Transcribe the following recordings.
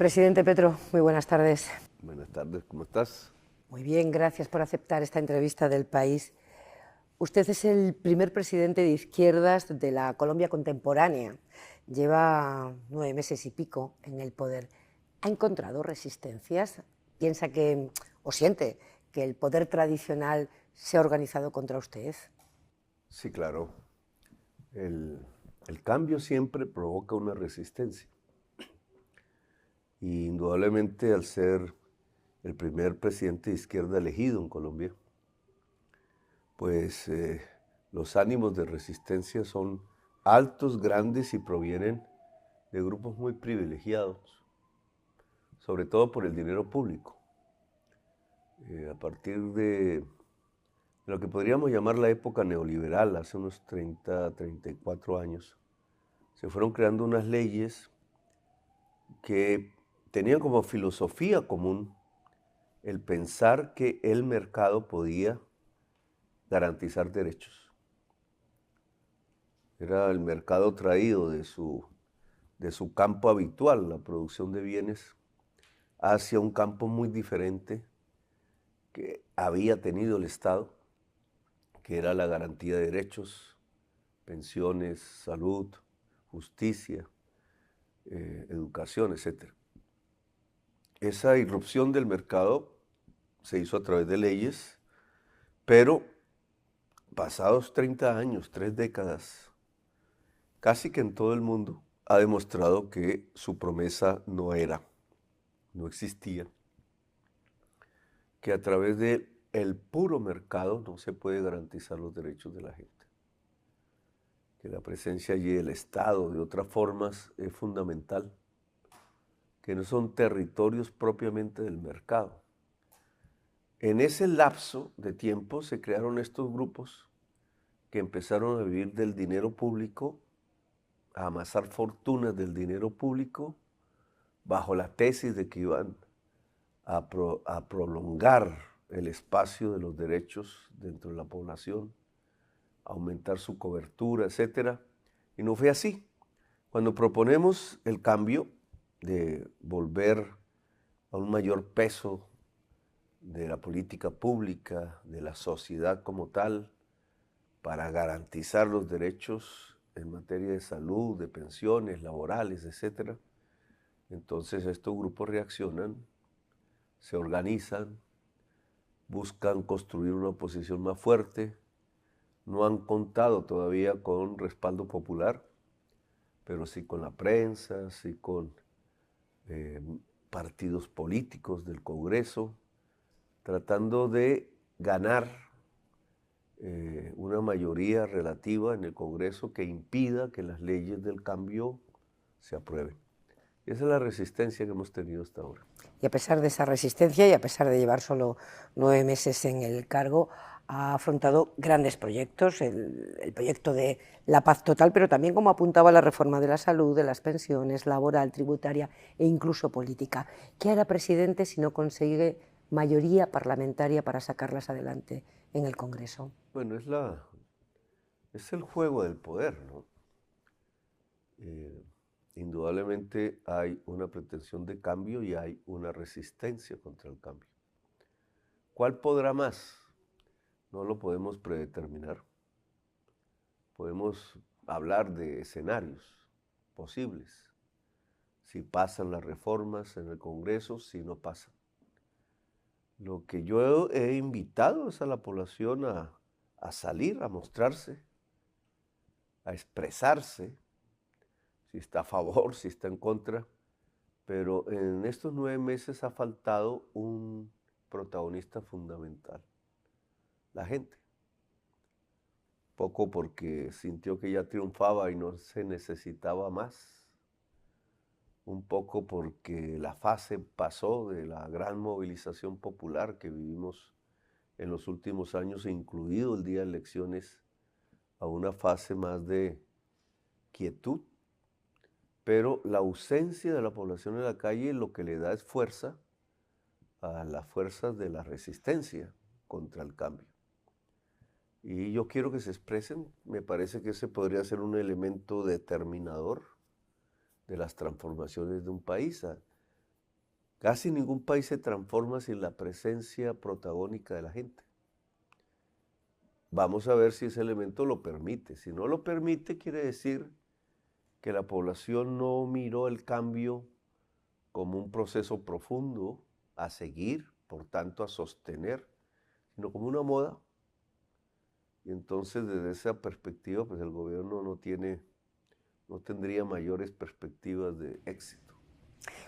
Presidente Petro, muy buenas tardes. Buenas tardes, ¿cómo estás? Muy bien, gracias por aceptar esta entrevista del País. Usted es el primer presidente de izquierdas de la Colombia contemporánea. Lleva 9 meses y pico en el poder. ¿Ha encontrado resistencias? ¿Piensa que, o siente, que el poder tradicional se ha organizado contra usted? Sí, claro. El cambio siempre provoca una resistencia. Y indudablemente al ser el primer presidente de izquierda elegido en Colombia, pues los ánimos de resistencia son altos, grandes y provienen de grupos muy privilegiados, sobre todo por el dinero público. A partir de lo que podríamos llamar la época neoliberal, hace unos 30, 34 años, se fueron creando unas leyes que tenían como filosofía común el pensar que el mercado podía garantizar derechos. Era el mercado traído de su campo habitual, la producción de bienes, hacia un campo muy diferente que había tenido el Estado, que era la garantía de derechos, pensiones, salud, justicia, educación, etc. Esa irrupción del mercado se hizo a través de leyes, pero pasados 30 años, 3 décadas, casi que en todo el mundo ha demostrado que su promesa no existía, que a través del puro mercado no se puede garantizar los derechos de la gente, que la presencia allí del Estado de otras formas es fundamental, que no son territorios propiamente del mercado. En ese lapso de tiempo se crearon estos grupos que empezaron a vivir del dinero público, a amasar fortunas del dinero público, bajo la tesis de que iban a prolongar el espacio de los derechos dentro de la población, aumentar su cobertura, etc. Y no fue así. Cuando proponemos el cambio de volver a un mayor peso de la política pública, de la sociedad como tal, para garantizar los derechos en materia de salud, de pensiones, laborales, etc. Entonces estos grupos reaccionan, se organizan, buscan construir una oposición más fuerte, no han contado todavía con respaldo popular, pero sí con la prensa, sí con partidos políticos del Congreso, tratando de ganar una mayoría relativa en el Congreso que impida que las leyes del cambio se aprueben. Y esa es la resistencia que hemos tenido hasta ahora. Y a pesar de esa resistencia y a pesar de llevar solo 9 meses en el cargo, ha afrontado grandes proyectos, el proyecto de la paz total, pero también, como apuntaba, la reforma de la salud, de las pensiones, laboral, tributaria e incluso política. ¿Qué hará, presidente, si no consigue mayoría parlamentaria para sacarlas adelante en el Congreso? Bueno, es el juego del poder, ¿no? Indudablemente hay una pretensión de cambio y hay una resistencia contra el cambio. ¿Cuál podrá más? No lo podemos predeterminar. Podemos hablar de escenarios posibles. Si pasan las reformas en el Congreso, si no pasan. Lo que yo he invitado es a la población a salir, a mostrarse, a expresarse, si está a favor, si está en contra, pero en estos 9 meses ha faltado un protagonista fundamental, la gente. Poco porque sintió que ya triunfaba y no se necesitaba más, un poco porque la fase pasó de la gran movilización popular que vivimos en los últimos años, incluido el día de elecciones, a una fase más de quietud, pero la ausencia de la población en la calle lo que le da es fuerza a las fuerzas de la resistencia contra el cambio. Y yo quiero que se expresen, me parece que ese podría ser un elemento determinador de las transformaciones de un país. Casi ningún país se transforma sin la presencia protagónica de la gente. Vamos a ver si ese elemento lo permite. Si no lo permite, quiere decir que la población no miró el cambio como un proceso profundo a seguir, por tanto a sostener, sino como una moda. Y entonces desde esa perspectiva, pues el gobierno no tendría mayores perspectivas de éxito.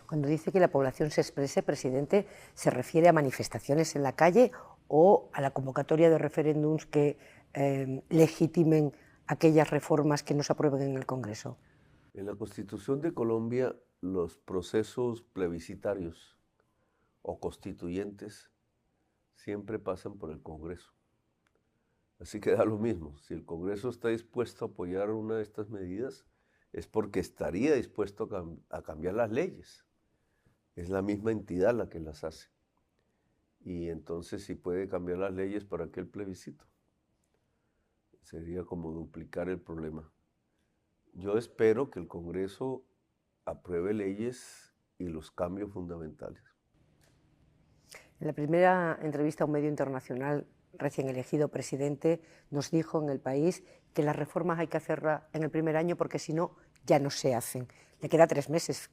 Cuando dice que la población se exprese, presidente, ¿se refiere a manifestaciones en la calle o a la convocatoria de referéndums que legitimen aquellas reformas que no se aprueben en el Congreso? En la Constitución de Colombia, los procesos plebiscitarios o constituyentes siempre pasan por el Congreso. Así que da lo mismo. Si el Congreso está dispuesto a apoyar una de estas medidas, es porque estaría dispuesto a cambiar las leyes. Es la misma entidad la que las hace. Y entonces si puede cambiar las leyes para aquel plebiscito. Sería como duplicar el problema. Yo espero que el Congreso apruebe leyes y los cambios fundamentales. En la primera entrevista a un medio internacional, recién elegido presidente, nos dijo en El País que las reformas hay que hacerlas en el primer año porque si no, ya no se hacen. Le queda 3 meses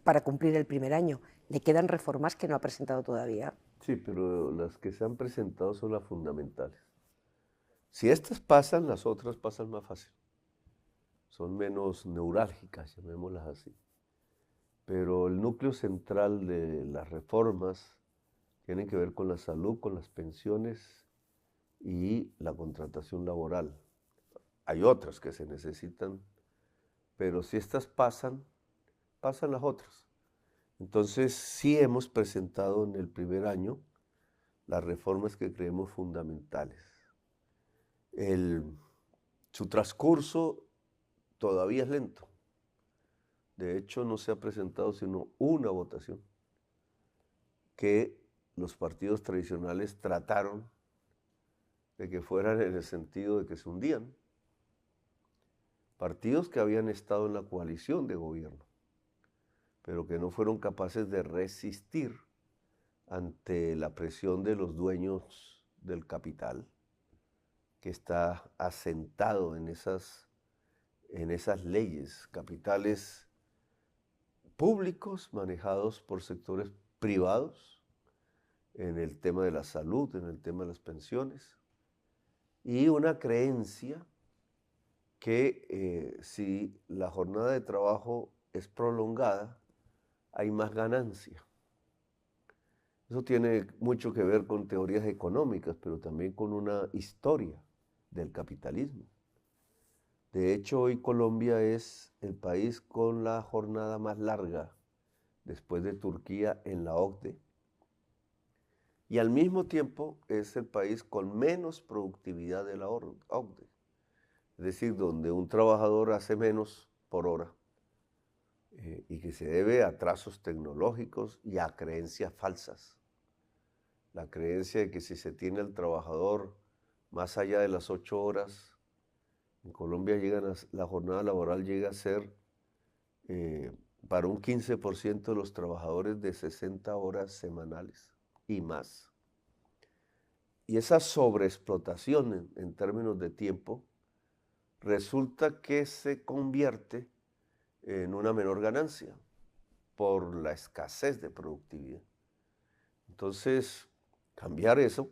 para cumplir el primer año. ¿Le quedan reformas que no ha presentado todavía? Sí, pero las que se han presentado son las fundamentales. Si estas pasan, las otras pasan más fácil. Son menos neurálgicas, llamémoslas así. Pero el núcleo central de las reformas tiene que ver con la salud, con las pensiones y la contratación laboral. Hay otras que se necesitan, pero si estas pasan, pasan las otras. Entonces sí hemos presentado en el primer año las reformas que creemos fundamentales. Su transcurso todavía es lento. De hecho, no se ha presentado sino una votación que los partidos tradicionales trataron de que fueran en el sentido de que se hundían. Partidos que habían estado en la coalición de gobierno, pero que no fueron capaces de resistir ante la presión de los dueños del capital, que está asentado en esas leyes, capitales públicos manejados por sectores privados, en el tema de la salud, en el tema de las pensiones, y una creencia que si la jornada de trabajo es prolongada, hay más ganancia. Eso tiene mucho que ver con teorías económicas, pero también con una historia del capitalismo. De hecho, hoy Colombia es el país con la jornada más larga después de Turquía en la OCDE y al mismo tiempo es el país con menos productividad de la OCDE, es decir, donde un trabajador hace menos por hora y que se debe a atrasos tecnológicos y a creencias falsas. La creencia de que si se tiene al trabajador más allá de las 8 horas, en Colombia la jornada laboral llega a ser para un 15% de los trabajadores de 60 horas semanales y más. Y esa sobreexplotación en términos de tiempo resulta que se convierte en una menor ganancia por la escasez de productividad. Entonces, cambiar eso,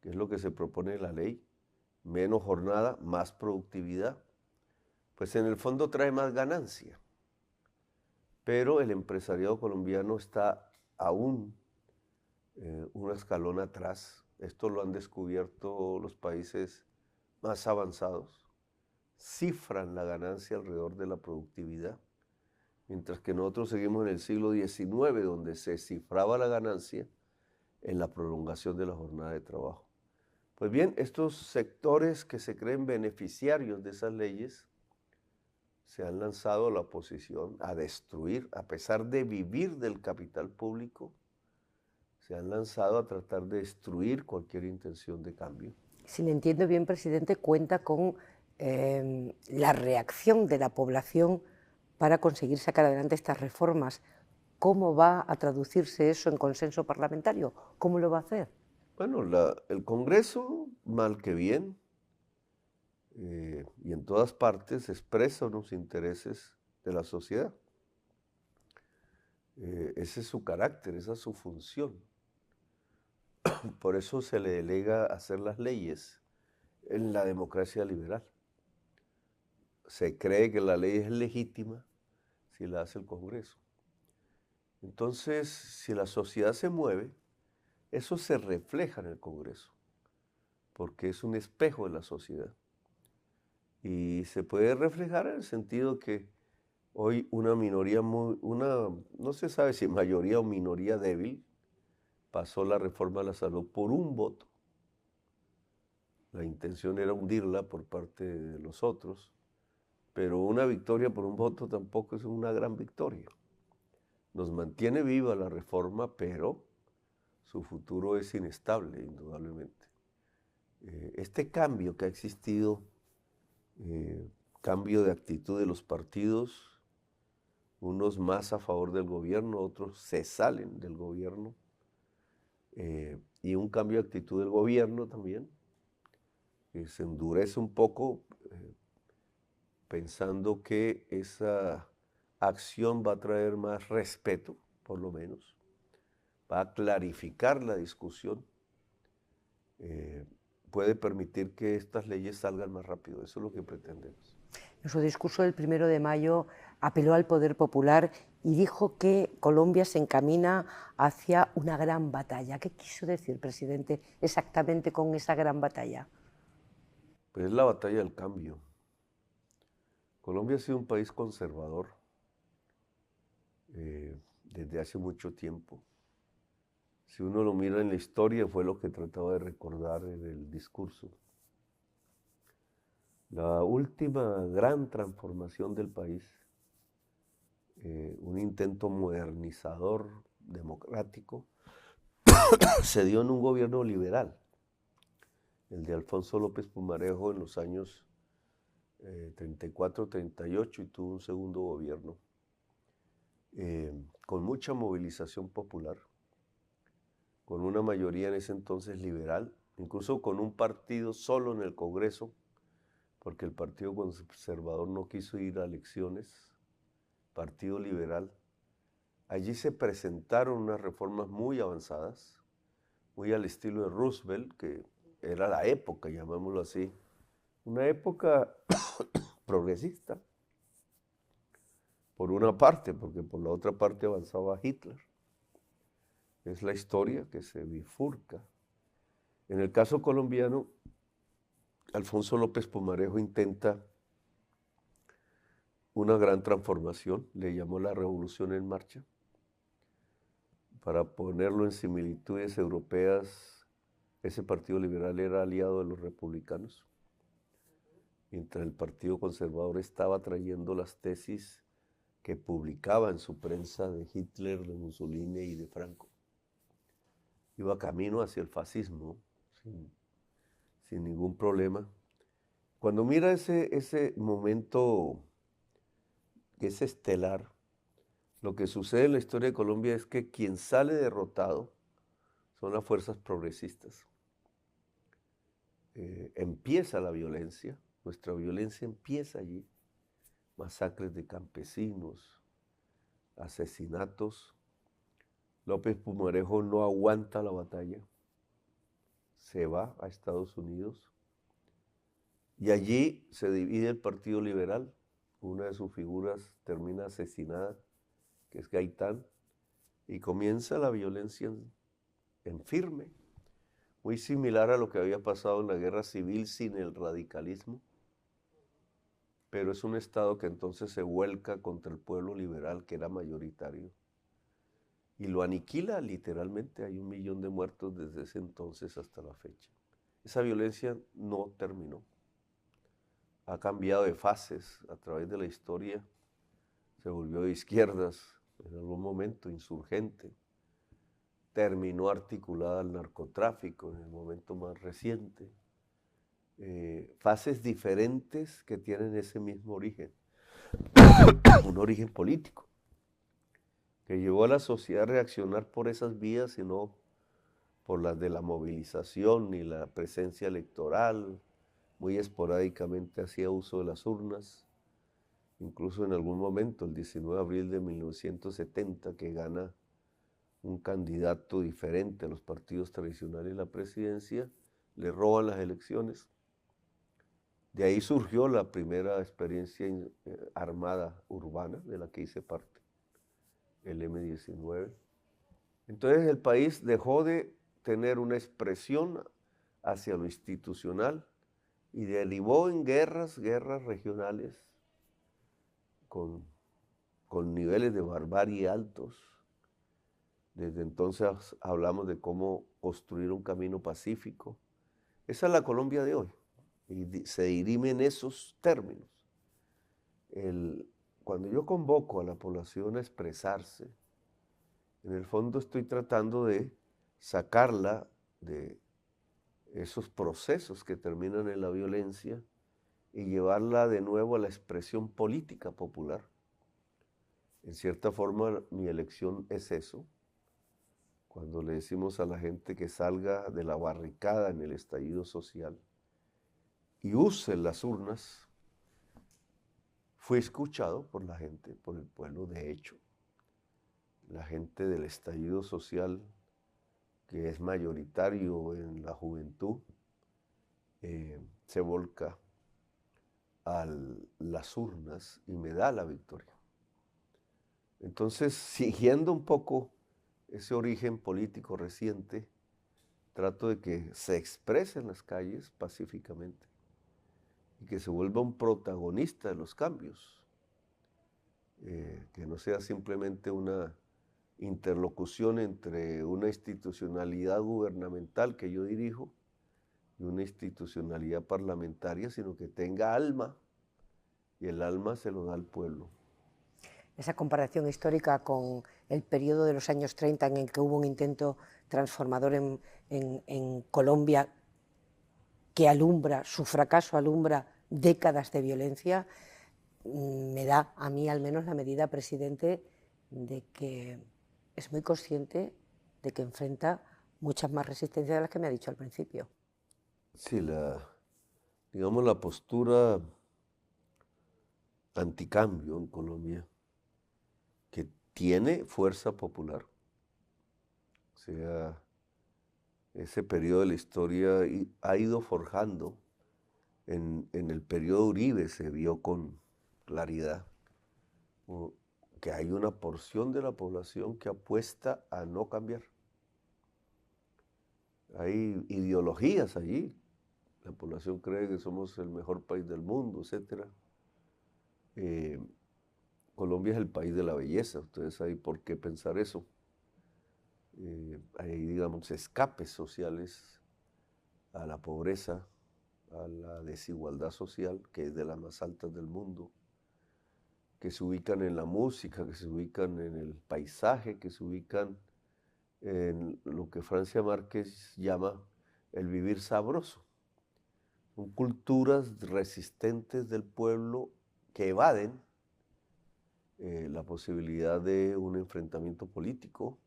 que es lo que se propone en la ley, menos jornada, más productividad, pues en el fondo trae más ganancia. Pero el empresariado colombiano está aún un escalón atrás. Esto lo han descubierto los países más avanzados. Cifran la ganancia alrededor de la productividad, mientras que nosotros seguimos en el siglo XIX, donde se cifraba la ganancia en la prolongación de la jornada de trabajo. Pues bien, estos sectores que se creen beneficiarios de esas leyes se han lanzado a la oposición a destruir, a pesar de vivir del capital público, se han lanzado a tratar de destruir cualquier intención de cambio. Si le entiendo bien, presidente, cuenta con la reacción de la población para conseguir sacar adelante estas reformas, ¿Cómo va a traducirse eso en consenso parlamentario? ¿Cómo lo va a hacer? Bueno, el Congreso, mal que bien, y en todas partes expresa unos intereses de la sociedad. Ese es su carácter, esa es su función. Por eso se le delega hacer las leyes en la democracia liberal. Se cree que la ley es legítima si la hace el Congreso. Entonces, si la sociedad se mueve, eso se refleja en el Congreso, porque es un espejo de la sociedad. Y se puede reflejar en el sentido que hoy una minoría no se sabe si mayoría o minoría débil, pasó la reforma de la salud por un voto. La intención era hundirla por parte de los otros, pero una victoria por un voto tampoco es una gran victoria. Nos mantiene viva la reforma, pero su futuro es inestable, indudablemente. Este cambio que ha existido, cambio de actitud de los partidos, unos más a favor del gobierno, otros se salen del gobierno, y un cambio de actitud del gobierno también, que se endurece un poco, pensando que esa acción va a traer más respeto, por lo menos, va a clarificar la discusión, puede permitir que estas leyes salgan más rápido. Eso es lo que pretendemos. En su discurso del 1 de mayo apeló al poder popular y dijo que Colombia se encamina hacia una gran batalla. ¿Qué quiso decir, presidente, exactamente con esa gran batalla? Pues es la batalla del cambio. Colombia ha sido un país conservador desde hace mucho tiempo. Si uno lo mira en la historia, fue lo que trataba de recordar en el discurso. La última gran transformación del país, un intento modernizador, democrático, se dio en un gobierno liberal, el de Alfonso López Pumarejo en los años 34-38, y tuvo un segundo gobierno con mucha movilización popular, con una mayoría en ese entonces liberal, incluso con un partido solo en el Congreso, porque el Partido Conservador no quiso ir a elecciones, Partido Liberal. Allí se presentaron unas reformas muy avanzadas, muy al estilo de Roosevelt, que era la época, llamémoslo así, una época progresista, por una parte, porque por la otra parte avanzaba Hitler. Es la historia que se bifurca. En el caso colombiano, Alfonso López Pumarejo intenta una gran transformación, le llamó la Revolución en Marcha. Para ponerlo en similitudes europeas, ese Partido Liberal era aliado de los republicanos, mientras el Partido Conservador estaba trayendo las tesis que publicaba en su prensa de Hitler, de Mussolini y de Franco. Iba camino hacia el fascismo, sin ningún problema. Cuando mira ese momento que es estelar, lo que sucede en la historia de Colombia es que quien sale derrotado son las fuerzas progresistas. Empieza la violencia, nuestra violencia empieza allí, masacres de campesinos, asesinatos. López Pumarejo no aguanta la batalla, se va a Estados Unidos y allí se divide el Partido Liberal. Una de sus figuras termina asesinada, que es Gaitán, y comienza la violencia en firme, muy similar a lo que había pasado en la guerra civil sin el radicalismo, pero es un Estado que entonces se vuelca contra el pueblo liberal, que era mayoritario, y lo aniquila literalmente. Hay 1 millón de muertos desde ese entonces hasta la fecha. Esa violencia no terminó. Ha cambiado de fases a través de la historia. Se volvió de izquierdas en algún momento, insurgente. Terminó articulada al narcotráfico en el momento más reciente. Fases diferentes que tienen ese mismo origen, un origen político, que llevó a la sociedad a reaccionar por esas vías y no por las de la movilización ni la presencia electoral. Muy esporádicamente hacía uso de las urnas, incluso en algún momento, el 19 de abril de 1970, que gana un candidato diferente a los partidos tradicionales y la presidencia, le roban las elecciones. De ahí surgió la primera experiencia armada urbana de la que hice parte, el M-19. Entonces el país dejó de tener una expresión hacia lo institucional y derivó en guerras regionales con niveles de barbarie altos. Desde entonces hablamos de cómo construir un camino pacífico. Esa es la Colombia de hoy y se dirime en esos términos. Cuando yo convoco a la población a expresarse, en el fondo estoy tratando de sacarla de esos procesos que terminan en la violencia y llevarla de nuevo a la expresión política popular. En cierta forma, mi elección es eso. Cuando le decimos a la gente que salga de la barricada en el estallido social y use las urnas, fui escuchado por la gente, por el pueblo. De hecho, la gente del estallido social, que es mayoritario en la juventud, se volca a las urnas y me da la victoria. Entonces, siguiendo un poco ese origen político reciente, trato de que se exprese en las calles pacíficamente y que se vuelva un protagonista de los cambios, que no sea simplemente una interlocución entre una institucionalidad gubernamental que yo dirijo y una institucionalidad parlamentaria, sino que tenga alma, y el alma se lo da al pueblo. Esa comparación histórica con el periodo de los años 30 en el que hubo un intento transformador en Colombia que alumbra, su fracaso alumbra décadas de violencia, me da a mí al menos la medida, presidente, de que es muy consciente de que enfrenta muchas más resistencias de las que me ha dicho al principio. Sí, digamos, la postura anticambio en Colombia, que tiene fuerza popular. O sea, ese periodo de la historia ha ido forjando. En el periodo Uribe se vio con claridad que hay una porción de la población que apuesta a no cambiar. Hay ideologías allí. La población cree que somos el mejor país del mundo, etc. Colombia es el país de la belleza, ustedes hay por qué pensar eso. Hay, digamos, escapes sociales a la pobreza, a la desigualdad social, que es de las más altas del mundo, que se ubican en la música, que se ubican en el paisaje, que se ubican en lo que Francia Márquez llama el vivir sabroso. Son culturas resistentes del pueblo que evaden la posibilidad de un enfrentamiento político,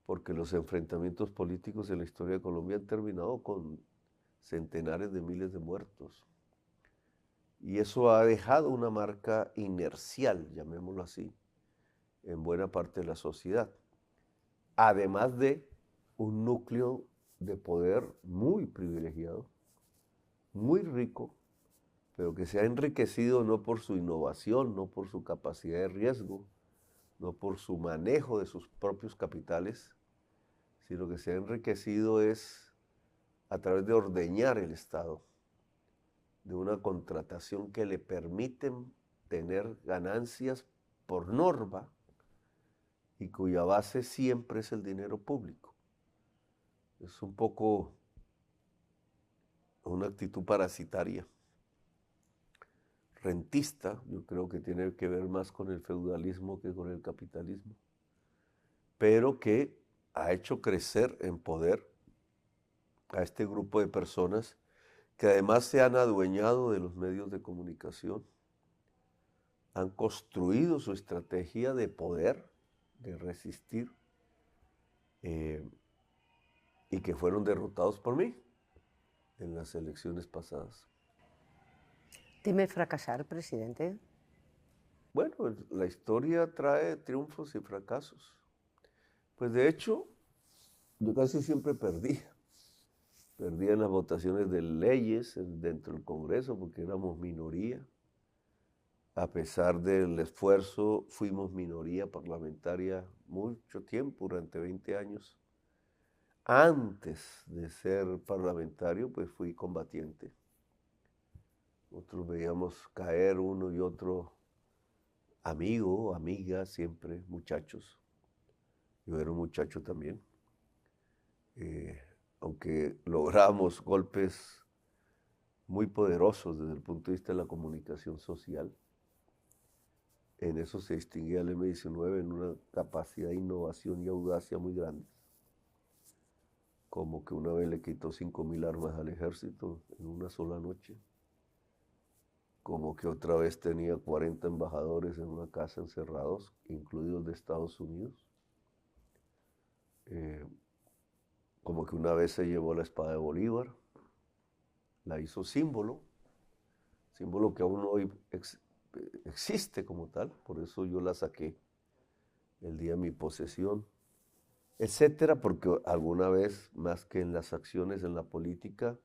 porque los enfrentamientos políticos en la historia de Colombia han terminado con centenares de miles de muertos. Y eso ha dejado una marca inercial, llamémoslo así, en buena parte de la sociedad. Además de un núcleo de poder muy privilegiado, muy rico, pero que se ha enriquecido no por su innovación, no por su capacidad de riesgo, no por su manejo de sus propios capitales, sino que se ha enriquecido es a través de ordeñar el Estado, de una contratación que le permiten tener ganancias por norma y cuya base siempre es el dinero público. Es un poco una actitud parasitaria, rentista. Yo creo que tiene que ver más con el feudalismo que con el capitalismo, pero que ha hecho crecer en poder a este grupo de personas que además se han adueñado de los medios de comunicación, han construido su estrategia de poder de resistir y que fueron derrotados por mí en las elecciones pasadas. ¿Teme fracasar, presidente? Bueno, la historia trae triunfos y fracasos. Pues de hecho, yo casi siempre perdía. Perdía en las votaciones de leyes dentro del Congreso porque éramos minoría. A pesar del esfuerzo, fuimos minoría parlamentaria mucho tiempo, durante 20 años. Antes de ser parlamentario, pues fui combatiente. Nosotros veíamos caer uno y otro amigo, amiga, siempre muchachos. Yo era un muchacho también. Aunque logramos golpes muy poderosos desde el punto de vista de la comunicación social, en eso se distinguía el M-19 en una capacidad de innovación y audacia muy grande. Como que una vez le quitó 5.000 armas al ejército en una sola noche. Como que otra vez tenía 40 embajadores en una casa encerrados, incluidos de Estados Unidos. Como que una vez se llevó la espada de Bolívar, la hizo símbolo que aún hoy existe como tal, por eso yo la saqué el día de mi posesión, etcétera, porque alguna vez, más que en las acciones en la política,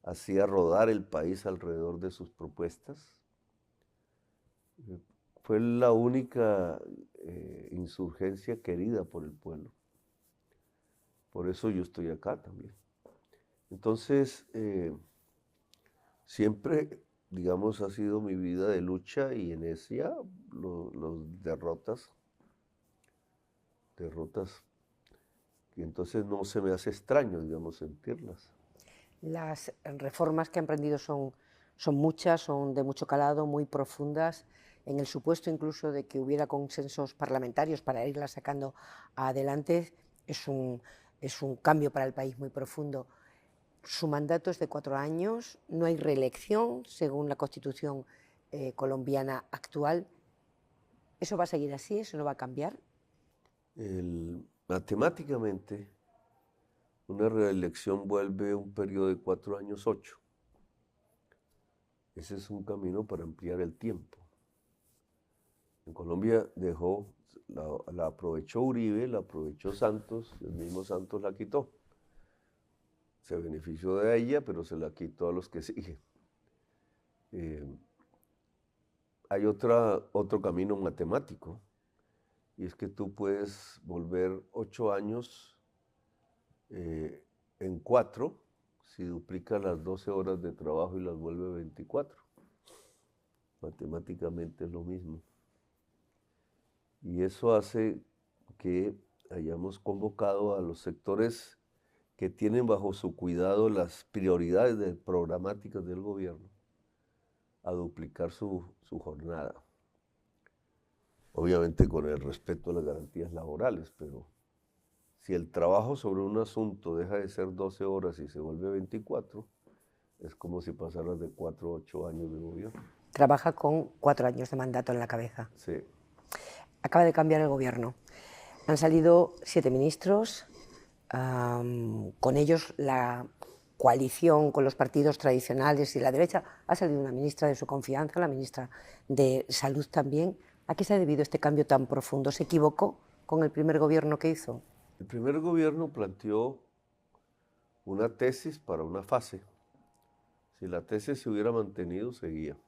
hacía rodar el país alrededor de sus propuestas. Fue la única insurgencia querida por el pueblo. Por eso yo estoy acá también. Entonces, siempre, digamos, ha sido mi vida de lucha y en ella los derrotas, y entonces no se me hace extraño, digamos, sentirlas. Las reformas que ha emprendido son muchas, son de mucho calado, muy profundas, en el supuesto incluso de que hubiera consensos parlamentarios para irlas sacando adelante. Es un cambio para el país muy profundo. Su mandato es de 4 años, no hay reelección según la Constitución colombiana actual. ¿Eso va a seguir así? ¿Eso no va a cambiar? Matemáticamente, una reelección vuelve un periodo de 4 años 8. Ese es un camino para ampliar el tiempo. En Colombia la aprovechó Uribe, la aprovechó Santos, el mismo Santos la quitó. Se benefició de ella, pero se la quitó a los que siguen. Hay otro camino matemático, y es que tú puedes volver 8 años en 4 si duplicas las 12 horas de trabajo y las vuelve 24. Matemáticamente es lo mismo. Y eso hace que hayamos convocado a los sectores que tienen bajo su cuidado las prioridades programáticas del gobierno a duplicar su jornada. Obviamente con el respeto a las garantías laborales, pero si el trabajo sobre un asunto deja de ser 12 horas y se vuelve 24, es como si pasaras de 4 a 8 años de gobierno. Trabaja con 4 años de mandato en la cabeza. Sí. Acaba de cambiar el gobierno. Han salido 7 ministros, con ellos la coalición con los partidos tradicionales y la derecha. Ha salido una ministra de su confianza, la ministra de Salud también. ¿A qué se ha debido este cambio tan profundo? ¿Se equivocó con el primer gobierno que hizo? El primer gobierno planteó una tesis para una fase. Si la tesis se hubiera mantenido, seguía.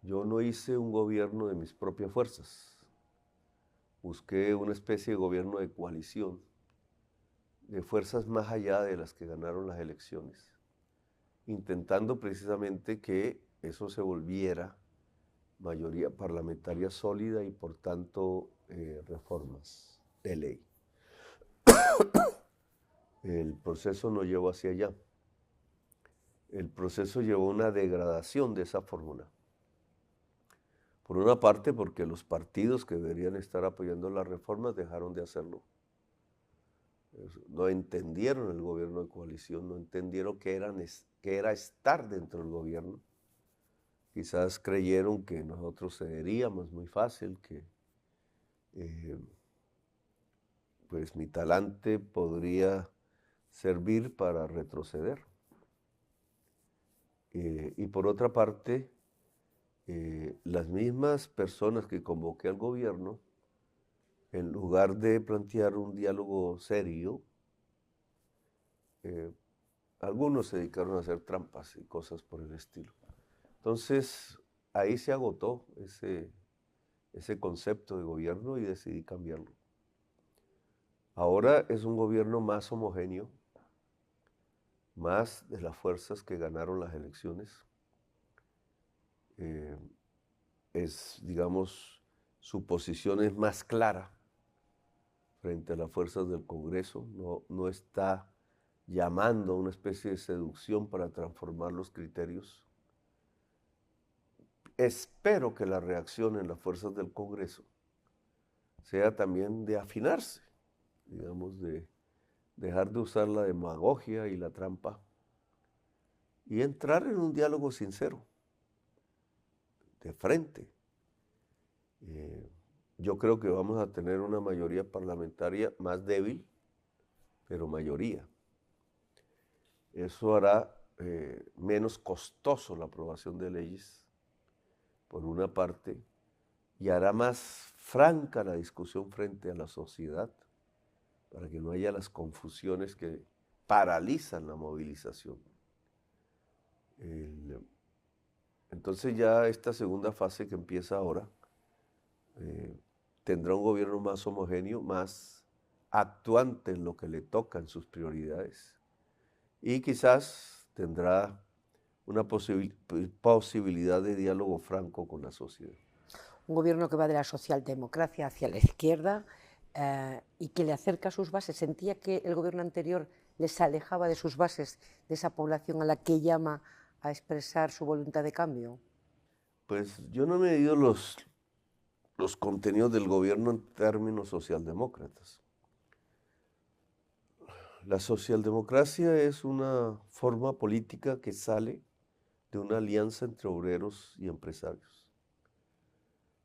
Yo no hice un gobierno de mis propias fuerzas. Busqué una especie de gobierno de coalición, de fuerzas más allá de las que ganaron las elecciones, intentando precisamente que eso se volviera mayoría parlamentaria sólida y por tanto reformas de ley. El proceso no llevó hacia allá. El proceso llevó a una degradación de esa fórmula. Por una parte, porque los partidos que deberían estar apoyando las reformas dejaron de hacerlo. No entendieron el gobierno de coalición, no entendieron qué era estar dentro del gobierno. Quizás creyeron que nosotros cederíamos muy fácil, que pues mi talante podría servir para retroceder. Y por otra parte, las mismas personas que convoqué al gobierno, en lugar de plantear un diálogo serio, algunos se dedicaron a hacer trampas y cosas por el estilo. Entonces, ahí se agotó ese concepto de gobierno y decidí cambiarlo. Ahora es un gobierno más homogéneo, más de las fuerzas que ganaron las elecciones. Digamos, su posición es más clara frente a las fuerzas del Congreso, no está llamando a una especie de seducción para transformar los criterios. Espero que la reacción en las fuerzas del Congreso sea también de afinarse, digamos, de dejar de usar la demagogia y la trampa y entrar en un diálogo sincero, de frente. Yo creo que vamos a tener una mayoría parlamentaria más débil, pero mayoría. Eso hará menos costoso la aprobación de leyes, por una parte, y hará más franca la discusión frente a la sociedad, para que no haya las confusiones que paralizan la movilización. Entonces ya esta segunda fase que empieza ahora tendrá un gobierno más homogéneo, más actuante en lo que le toca en sus prioridades y quizás tendrá una posibilidad de diálogo franco con la sociedad. Un gobierno que va de la socialdemocracia hacia la izquierda y que le acerca a sus bases. ¿Sentía que el gobierno anterior les alejaba de sus bases, de esa población a la que llama a expresar su voluntad de cambio? Pues yo no he medido los contenidos del gobierno en términos socialdemócratas. La socialdemocracia es una forma política que sale de una alianza entre obreros y empresarios,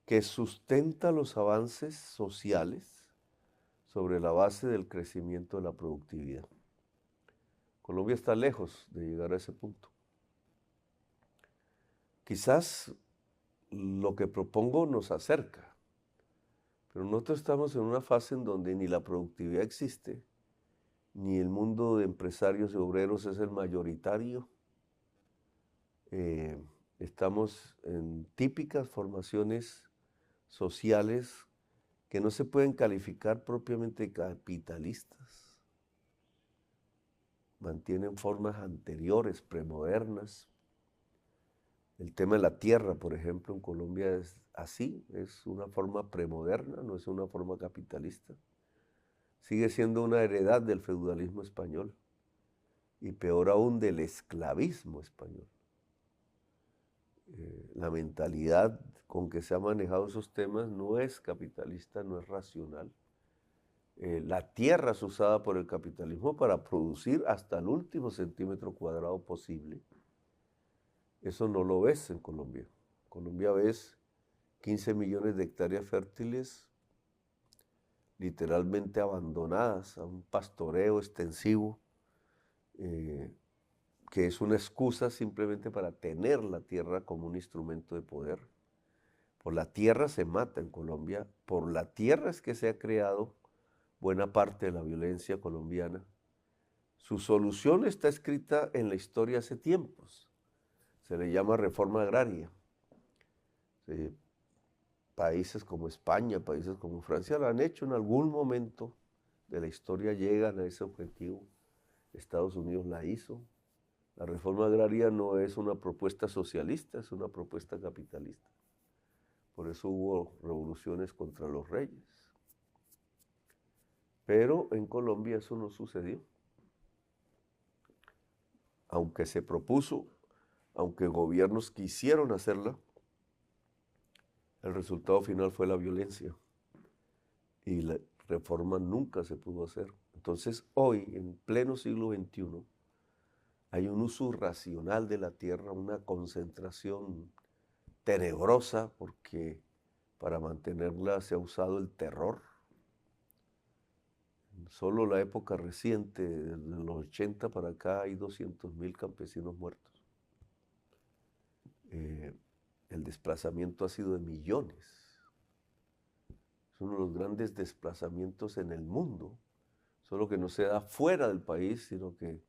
que sustenta los avances sociales sobre la base del crecimiento de la productividad. Colombia está lejos de llegar a ese punto. Quizás lo que propongo nos acerca, pero nosotros estamos en una fase en donde ni la productividad existe, ni el mundo de empresarios y obreros es el mayoritario. Estamos en típicas formaciones sociales que no se pueden calificar propiamente capitalistas. Mantienen formas anteriores, premodernas. El tema de la tierra, por ejemplo, en Colombia es así, es una forma premoderna, no es una forma capitalista. Sigue siendo una heredad del feudalismo español y peor aún del esclavismo español. La mentalidad con que se han manejado esos temas no es capitalista, no es racional. La tierra es usada por el capitalismo para producir hasta el último centímetro cuadrado posible. Eso no lo ves en Colombia. En Colombia ves 15 millones de hectáreas fértiles literalmente abandonadas a un pastoreo extensivo, que es una excusa simplemente para tener la tierra como un instrumento de poder. Por la tierra se mata en Colombia, por la tierra es que se ha creado buena parte de la violencia colombiana. Su solución está escrita en la historia hace tiempos. Se le llama reforma agraria. Países como España, países como Francia la han hecho en algún momento de la historia, llegan a ese objetivo. Estados Unidos la hizo. La reforma agraria no es una propuesta socialista, es una propuesta capitalista. Por eso hubo revoluciones contra los reyes. Pero en Colombia eso no sucedió. Aunque se propuso, aunque gobiernos quisieron hacerla, el resultado final fue la violencia. Y la reforma nunca se pudo hacer. Entonces hoy, en pleno siglo XXI, hay un uso racional de la tierra, una concentración tenebrosa, porque para mantenerla se ha usado el terror. solo la época reciente, desde los 80 para acá, hay 200.000 campesinos muertos. El desplazamiento ha sido de millones. Es uno de los grandes desplazamientos en el mundo, solo que no se da fuera del país, sino que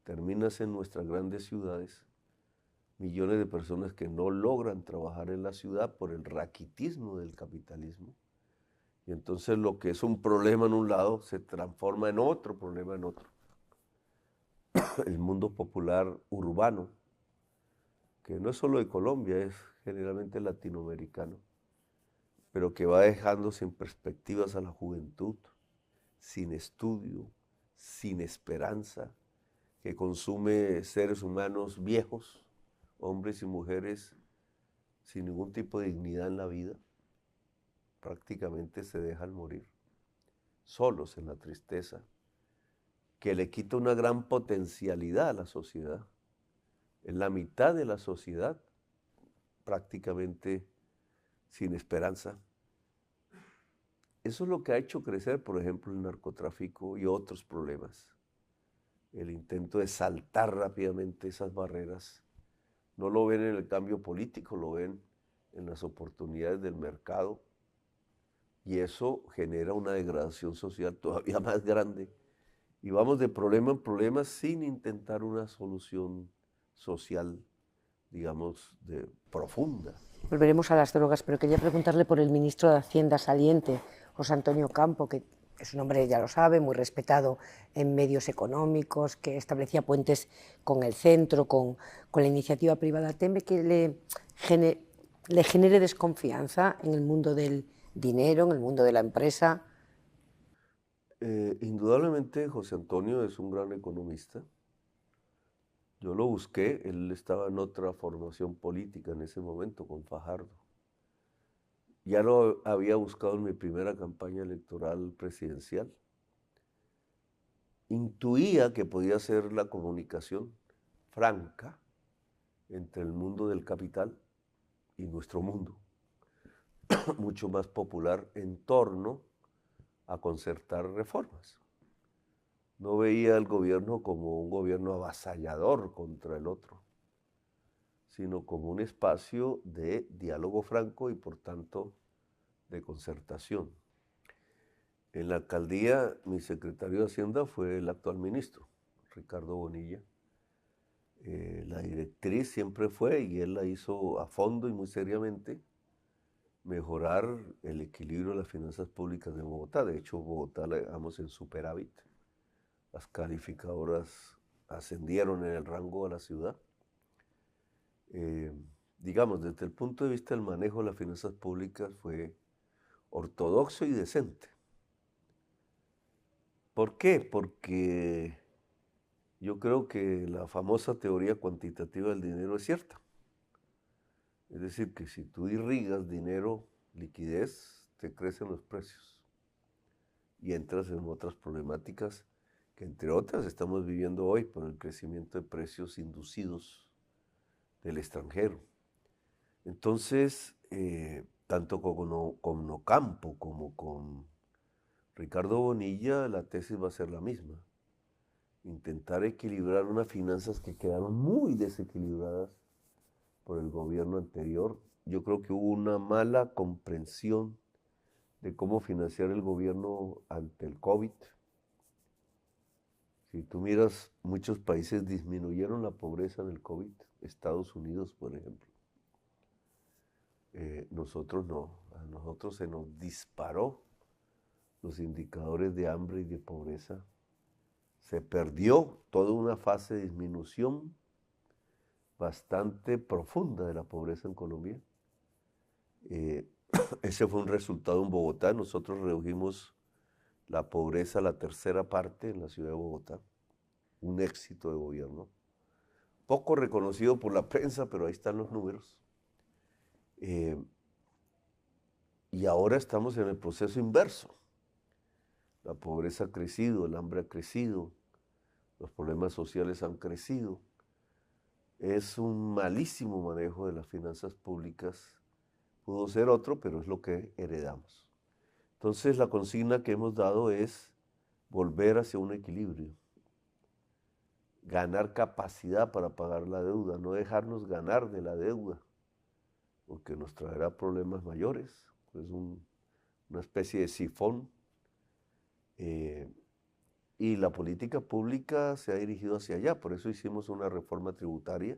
terminas en nuestras grandes ciudades. Millones de personas que no logran trabajar en la ciudad por el raquitismo del capitalismo. Y entonces lo que es un problema en un lado se transforma en otro problema en otro. El mundo popular urbano, que no es solo de Colombia, es generalmente latinoamericano, pero que va dejando sin perspectivas a la juventud, sin estudio, sin esperanza, que consume seres humanos viejos, hombres y mujeres sin ningún tipo de dignidad en la vida, prácticamente se dejan morir, solos en la tristeza, que le quita una gran potencialidad a la sociedad. En la mitad de la sociedad, prácticamente sin esperanza. Eso es lo que ha hecho crecer, por ejemplo, el narcotráfico y otros problemas. El intento de saltar rápidamente esas barreras. No lo ven en el cambio político, lo ven en las oportunidades del mercado. Y eso genera una degradación social todavía más grande. Y vamos de problema en problema sin intentar una solución social, digamos, profunda. Volveremos a las drogas, pero quería preguntarle por el ministro de Hacienda saliente, José Antonio Campo, que es un hombre, ya lo sabe, muy respetado en medios económicos, que establecía puentes con el centro, con la iniciativa privada. ¿Teme que le genere desconfianza en el mundo del dinero, en el mundo de la empresa? Indudablemente José Antonio es un gran economista. Yo lo busqué, él estaba en otra formación política en ese momento con Fajardo. Ya lo había buscado en mi primera campaña electoral presidencial. Intuía que podía ser la comunicación franca entre el mundo del capital y nuestro mundo, mucho más popular en torno a concertar reformas. No veía al gobierno como un gobierno avasallador contra el otro, sino como un espacio de diálogo franco y por tanto de concertación. En la alcaldía, mi secretario de Hacienda fue el actual ministro, Ricardo Bonilla. La directriz siempre fue, y él la hizo a fondo y muy seriamente, mejorar el equilibrio de las finanzas públicas de Bogotá. De hecho, Bogotá la dejamos en superávit. Las calificadoras ascendieron en el rango a la ciudad. Digamos, desde el punto de vista del manejo de las finanzas públicas fue ortodoxo y decente. ¿Por qué? Porque yo creo que la famosa teoría cuantitativa del dinero es cierta. Es decir, que si tú irrigas dinero, liquidez, te crecen los precios y entras en otras problemáticas que entre otras estamos viviendo hoy por el crecimiento de precios inducidos del extranjero. Entonces, tanto con Ocampo como con Ricardo Bonilla, la tesis va a ser la misma. Intentar equilibrar unas finanzas que quedaron muy desequilibradas por el gobierno anterior. Yo creo que hubo una mala comprensión de cómo financiar el gobierno ante el COVID. Si tú miras, muchos países disminuyeron la pobreza en el COVID, Estados Unidos, por ejemplo. Nosotros no, a nosotros se nos disparó los indicadores de hambre y de pobreza. Se perdió toda una fase de disminución bastante profunda de la pobreza en Colombia. Ese fue un resultado en Bogotá. Nosotros redujimos la pobreza a la tercera parte en la ciudad de Bogotá. Un éxito de gobierno. Poco reconocido por la prensa, pero ahí están los números. Y ahora estamos en el proceso inverso. La pobreza ha crecido, el hambre ha crecido, los problemas sociales han crecido. Es un malísimo manejo de las finanzas públicas. Pudo ser otro, pero es lo que heredamos. Entonces la consigna que hemos dado es volver hacia un equilibrio, ganar capacidad para pagar la deuda, no dejarnos ganar de la deuda, porque nos traerá problemas mayores, es una especie de sifón. Y la política pública se ha dirigido hacia allá, por eso hicimos una reforma tributaria,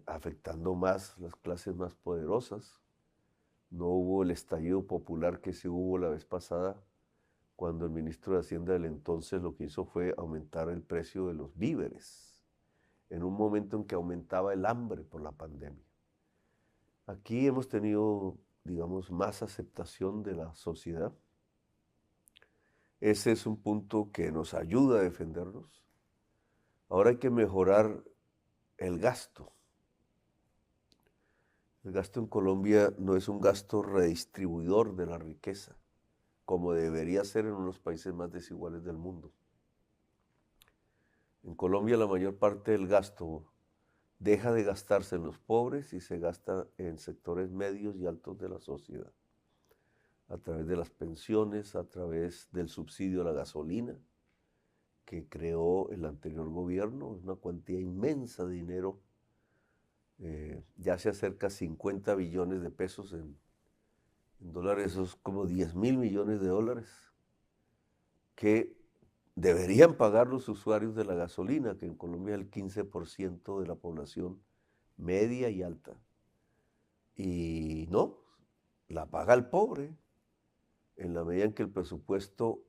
afectando más las clases más poderosas. No hubo el estallido popular que sí hubo la vez pasada, cuando el ministro de Hacienda del entonces lo que hizo fue aumentar el precio de los víveres, en un momento en que aumentaba el hambre por la pandemia. Aquí hemos tenido, digamos, más aceptación de la sociedad. Ese es un punto que nos ayuda a defendernos. Ahora hay que mejorar el gasto. El gasto en Colombia no es un gasto redistribuidor de la riqueza, como debería ser en uno de los países más desiguales del mundo. En Colombia la mayor parte del gasto deja de gastarse en los pobres y se gasta en sectores medios y altos de la sociedad, a través de las pensiones, a través del subsidio a la gasolina que creó el anterior gobierno, una cuantía inmensa de dinero, ya se acerca a 50 billones de pesos en dólares, eso es como 10.000 millones de dólares, que deberían pagar los usuarios de la gasolina, que en Colombia es el 15% de la población media y alta. Y no, la paga el pobre, en la medida en que el presupuesto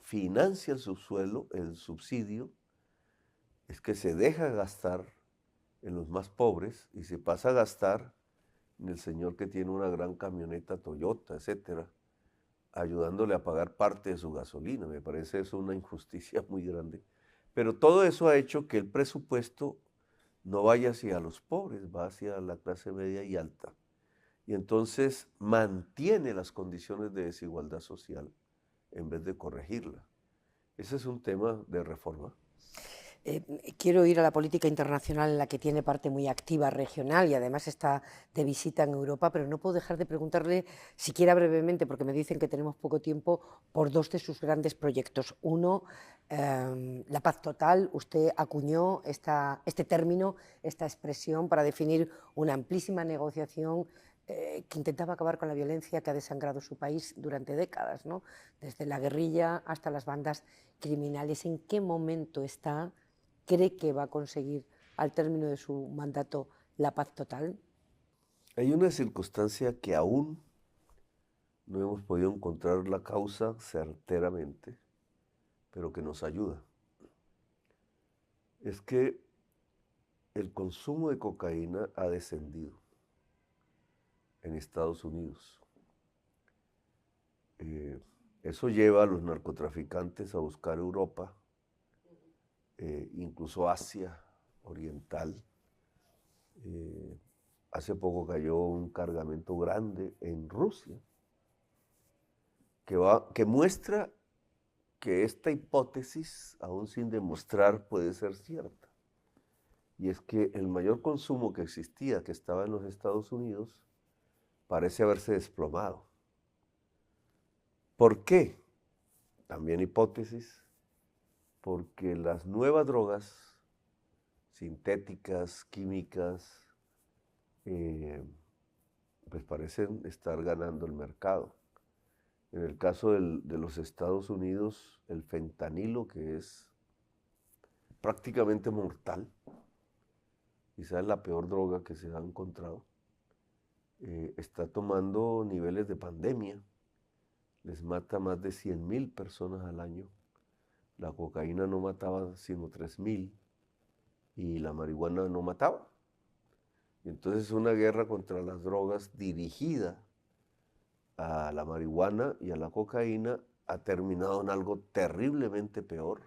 financia el subsuelo, el subsidio, es que se deja gastar en los más pobres y se pasa a gastar en el señor que tiene una gran camioneta Toyota, etcétera, ayudándole a pagar parte de su gasolina. Me parece eso una injusticia muy grande. Pero todo eso ha hecho que el presupuesto no vaya hacia los pobres, va hacia la clase media y alta. Y entonces mantiene las condiciones de desigualdad social en vez de corregirla. Ese es un tema de reforma. Quiero ir a la política internacional en la que tiene parte muy activa regional y además está de visita en Europa, pero no puedo dejar de preguntarle, siquiera brevemente, porque me dicen que tenemos poco tiempo, por dos de sus grandes proyectos. Uno, la paz total. Usted acuñó este término, esta expresión, para definir una amplísima negociación que intentaba acabar con la violencia que ha desangrado su país durante décadas, ¿no? Desde la guerrilla hasta las bandas criminales. ¿En qué momento está? ¿Cree que va a conseguir al término de su mandato la paz total? Hay una circunstancia que aún no hemos podido encontrar la causa certeramente, pero que nos ayuda. Es que el consumo de cocaína ha descendido en Estados Unidos. Eso lleva a los narcotraficantes a buscar Europa, incluso Asia Oriental. Hace poco cayó un cargamento grande en Rusia que muestra que esta hipótesis, aún sin demostrar, puede ser cierta. Y es que el mayor consumo que existía, que estaba en los Estados Unidos, parece haberse desplomado. ¿Por qué? También hipótesis, porque las nuevas drogas sintéticas, químicas, pues parecen estar ganando el mercado. En el caso de los Estados Unidos, el fentanilo, que es prácticamente mortal, quizás la peor droga que se ha encontrado, está tomando niveles de pandemia. Les mata más de 100.000 personas al año. La cocaína no mataba sino 3.000 y la marihuana no mataba. Y entonces una guerra contra las drogas dirigida a la marihuana y a la cocaína ha terminado en algo terriblemente peor.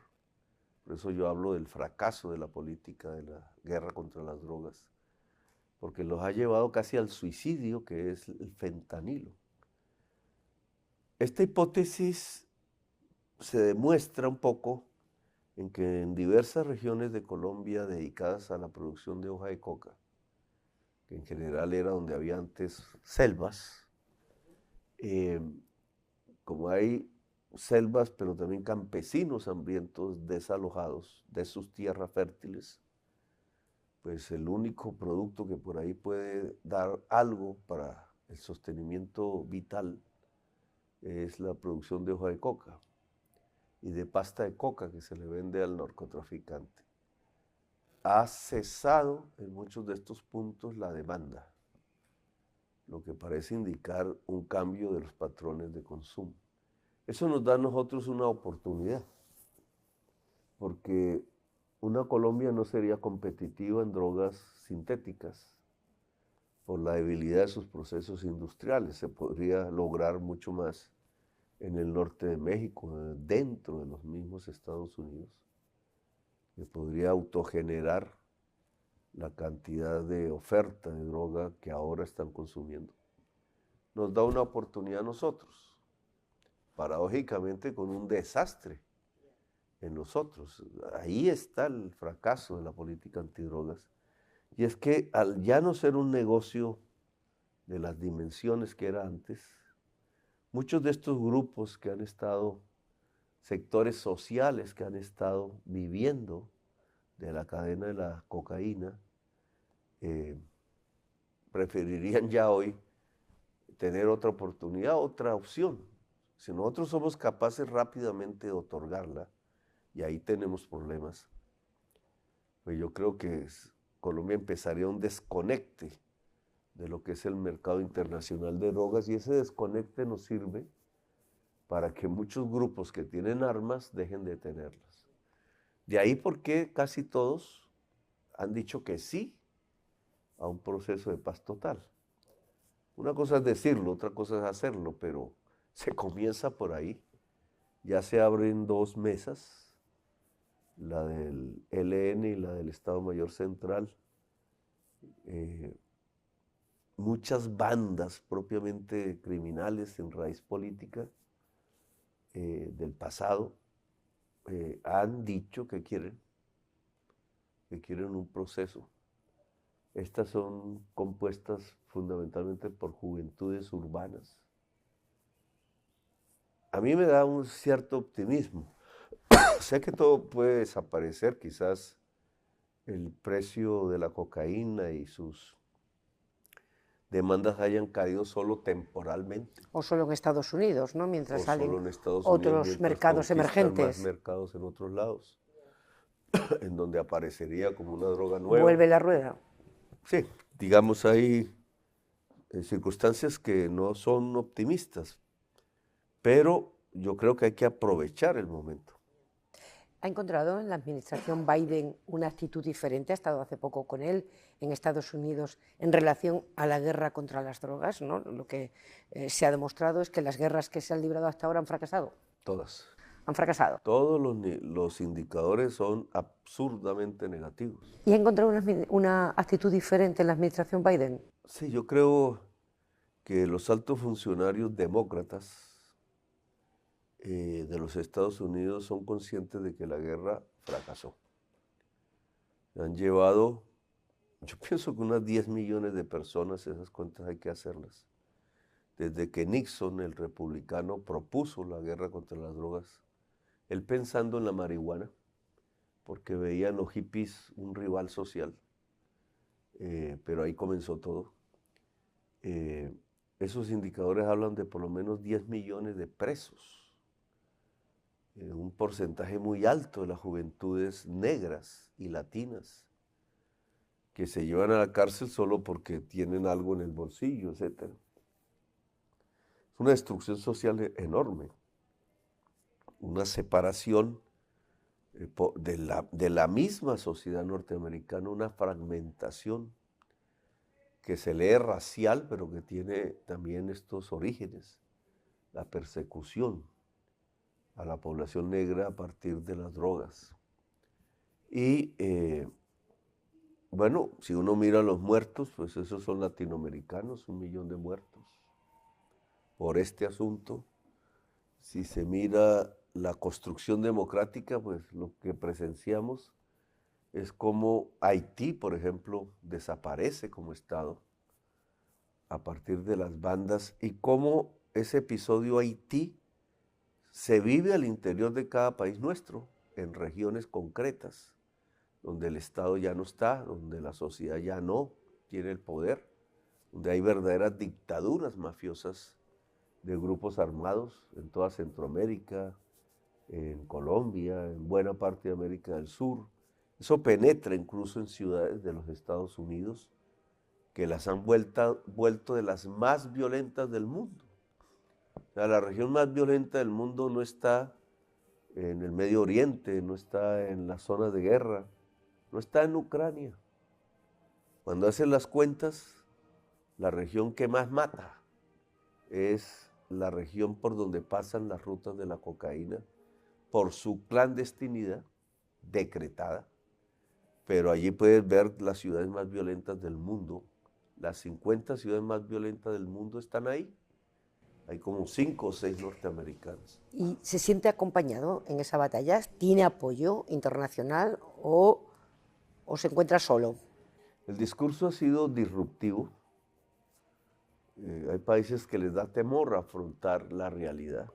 Por eso yo hablo del fracaso de la política de la guerra contra las drogas, porque los ha llevado casi al suicidio, que es el fentanilo. Esta hipótesis se demuestra un poco en que en diversas regiones de Colombia dedicadas a la producción de hoja de coca, que en general era donde había antes selvas, como hay selvas, pero también campesinos hambrientos, desalojados de sus tierras fértiles, pues el único producto que por ahí puede dar algo para el sostenimiento vital es la producción de hoja de coca y de pasta de coca que se le vende al narcotraficante. Ha cesado en muchos de estos puntos la demanda, lo que parece indicar un cambio de los patrones de consumo. Eso nos da a nosotros una oportunidad, porque una Colombia no sería competitiva en drogas sintéticas por la debilidad de sus procesos industriales. Se podría lograr mucho más en el norte de México, dentro de los mismos Estados Unidos, que podría autogenerar la cantidad de oferta de droga que ahora están consumiendo. Nos da una oportunidad a nosotros, paradójicamente con un desastre en nosotros. Ahí está el fracaso de la política antidrogas. Y es que al ya no ser un negocio de las dimensiones que era antes, muchos de estos grupos que han estado, sectores sociales que han estado viviendo de la cadena de la cocaína, preferirían ya hoy tener otra oportunidad, otra opción. Si nosotros somos capaces rápidamente de otorgarla, y ahí tenemos problemas, pues yo creo que Colombia empezaría un desconecte de lo que es el mercado internacional de drogas, y ese desconecte nos sirve para que muchos grupos que tienen armas dejen de tenerlas. De ahí porque casi todos han dicho que sí a un proceso de paz total. Una cosa es decirlo, otra cosa es hacerlo, pero se comienza por ahí. Ya se abren dos mesas, la del ELN y la del Estado Mayor Central. Muchas bandas propiamente criminales en raíz política del pasado han dicho que quieren un proceso. Estas son compuestas fundamentalmente por juventudes urbanas. A mí me da un cierto optimismo. Sé que todo puede desaparecer, quizás el precio de la cocaína y sus demandas hayan caído solo temporalmente. O solo en Estados Unidos, ¿no? Mientras O salen solo en Estados Unidos, otros mercados conquistan emergentes. más mercados en otros lados, en donde aparecería como una droga nueva. Vuelve la rueda. Sí, digamos, hay circunstancias que no son optimistas, pero yo creo que hay que aprovechar el momento. ¿Ha encontrado en la administración Biden una actitud diferente? Ha estado hace poco con él en Estados Unidos en relación a la guerra contra las drogas, ¿no? Lo que se ha demostrado es que las guerras que se han librado hasta ahora han fracasado. Todas. Han fracasado. Todos los indicadores son absurdamente negativos. ¿Y ha encontrado una actitud diferente en la administración Biden? Sí, yo creo que los altos funcionarios demócratas de los Estados Unidos son conscientes de que la guerra fracasó. Han llevado, yo pienso que unas 10 millones de personas, esas cuentas hay que hacerlas. Desde que Nixon, el republicano, propuso la guerra contra las drogas, él pensando en la marihuana, porque veían los hippies un rival social, pero ahí comenzó todo. Esos indicadores hablan de por lo menos 10 millones de presos. Un porcentaje muy alto de las juventudes negras y latinas que se llevan a la cárcel solo porque tienen algo en el bolsillo, etc. Es una destrucción social enorme, una separación de la misma sociedad norteamericana, una fragmentación que se lee racial, pero que tiene también estos orígenes, la persecución a la población negra a partir de las drogas. Y bueno, si uno mira a los muertos, pues esos son latinoamericanos, 1 millón de muertos por este asunto. Si se mira la construcción democrática, pues lo que presenciamos es cómo Haití, por ejemplo, desaparece como Estado a partir de las bandas y cómo ese episodio Haití se vive al interior de cada país nuestro, en regiones concretas, donde el Estado ya no está, donde la sociedad ya no tiene el poder, donde hay verdaderas dictaduras mafiosas de grupos armados en toda Centroamérica, en Colombia, en buena parte de América del Sur. Eso penetra incluso en ciudades de los Estados Unidos, que las han vuelto de las más violentas del mundo. O sea, la región más violenta del mundo no está en el Medio Oriente, no está en las zonas de guerra, no está en Ucrania. Cuando hacen las cuentas, la región que más mata es la región por donde pasan las rutas de la cocaína, por su clandestinidad decretada. Pero allí puedes ver las ciudades más violentas del mundo. Las 50 ciudades más violentas del mundo están ahí. Hay como 5 o 6 norteamericanas. ¿Y se siente acompañado en esa batalla? ¿Tiene apoyo internacional o se encuentra solo? El discurso ha sido disruptivo. Hay países que les da temor afrontar la realidad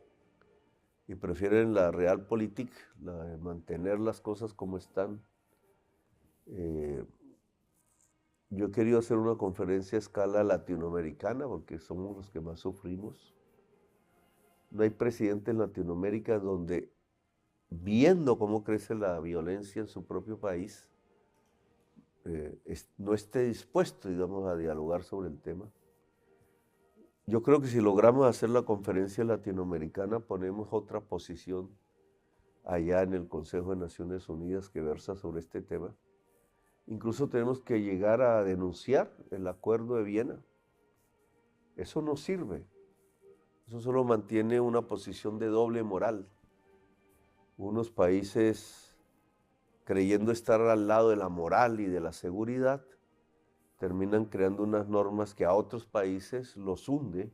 y prefieren la realpolitik, la de mantener las cosas como están. Yo he querido hacer una conferencia a escala latinoamericana porque somos los que más sufrimos. No hay presidente en Latinoamérica donde, viendo cómo crece la violencia en su propio país, no esté dispuesto, digamos, a dialogar sobre el tema. Yo creo que si logramos hacer la conferencia latinoamericana, ponemos otra posición allá en el Consejo de Naciones Unidas que versa sobre este tema. Incluso tenemos que llegar a denunciar el Acuerdo de Viena. Eso no sirve. Eso solo mantiene una posición de doble moral. Unos países, creyendo estar al lado de la moral y de la seguridad, terminan creando unas normas que a otros países los hunde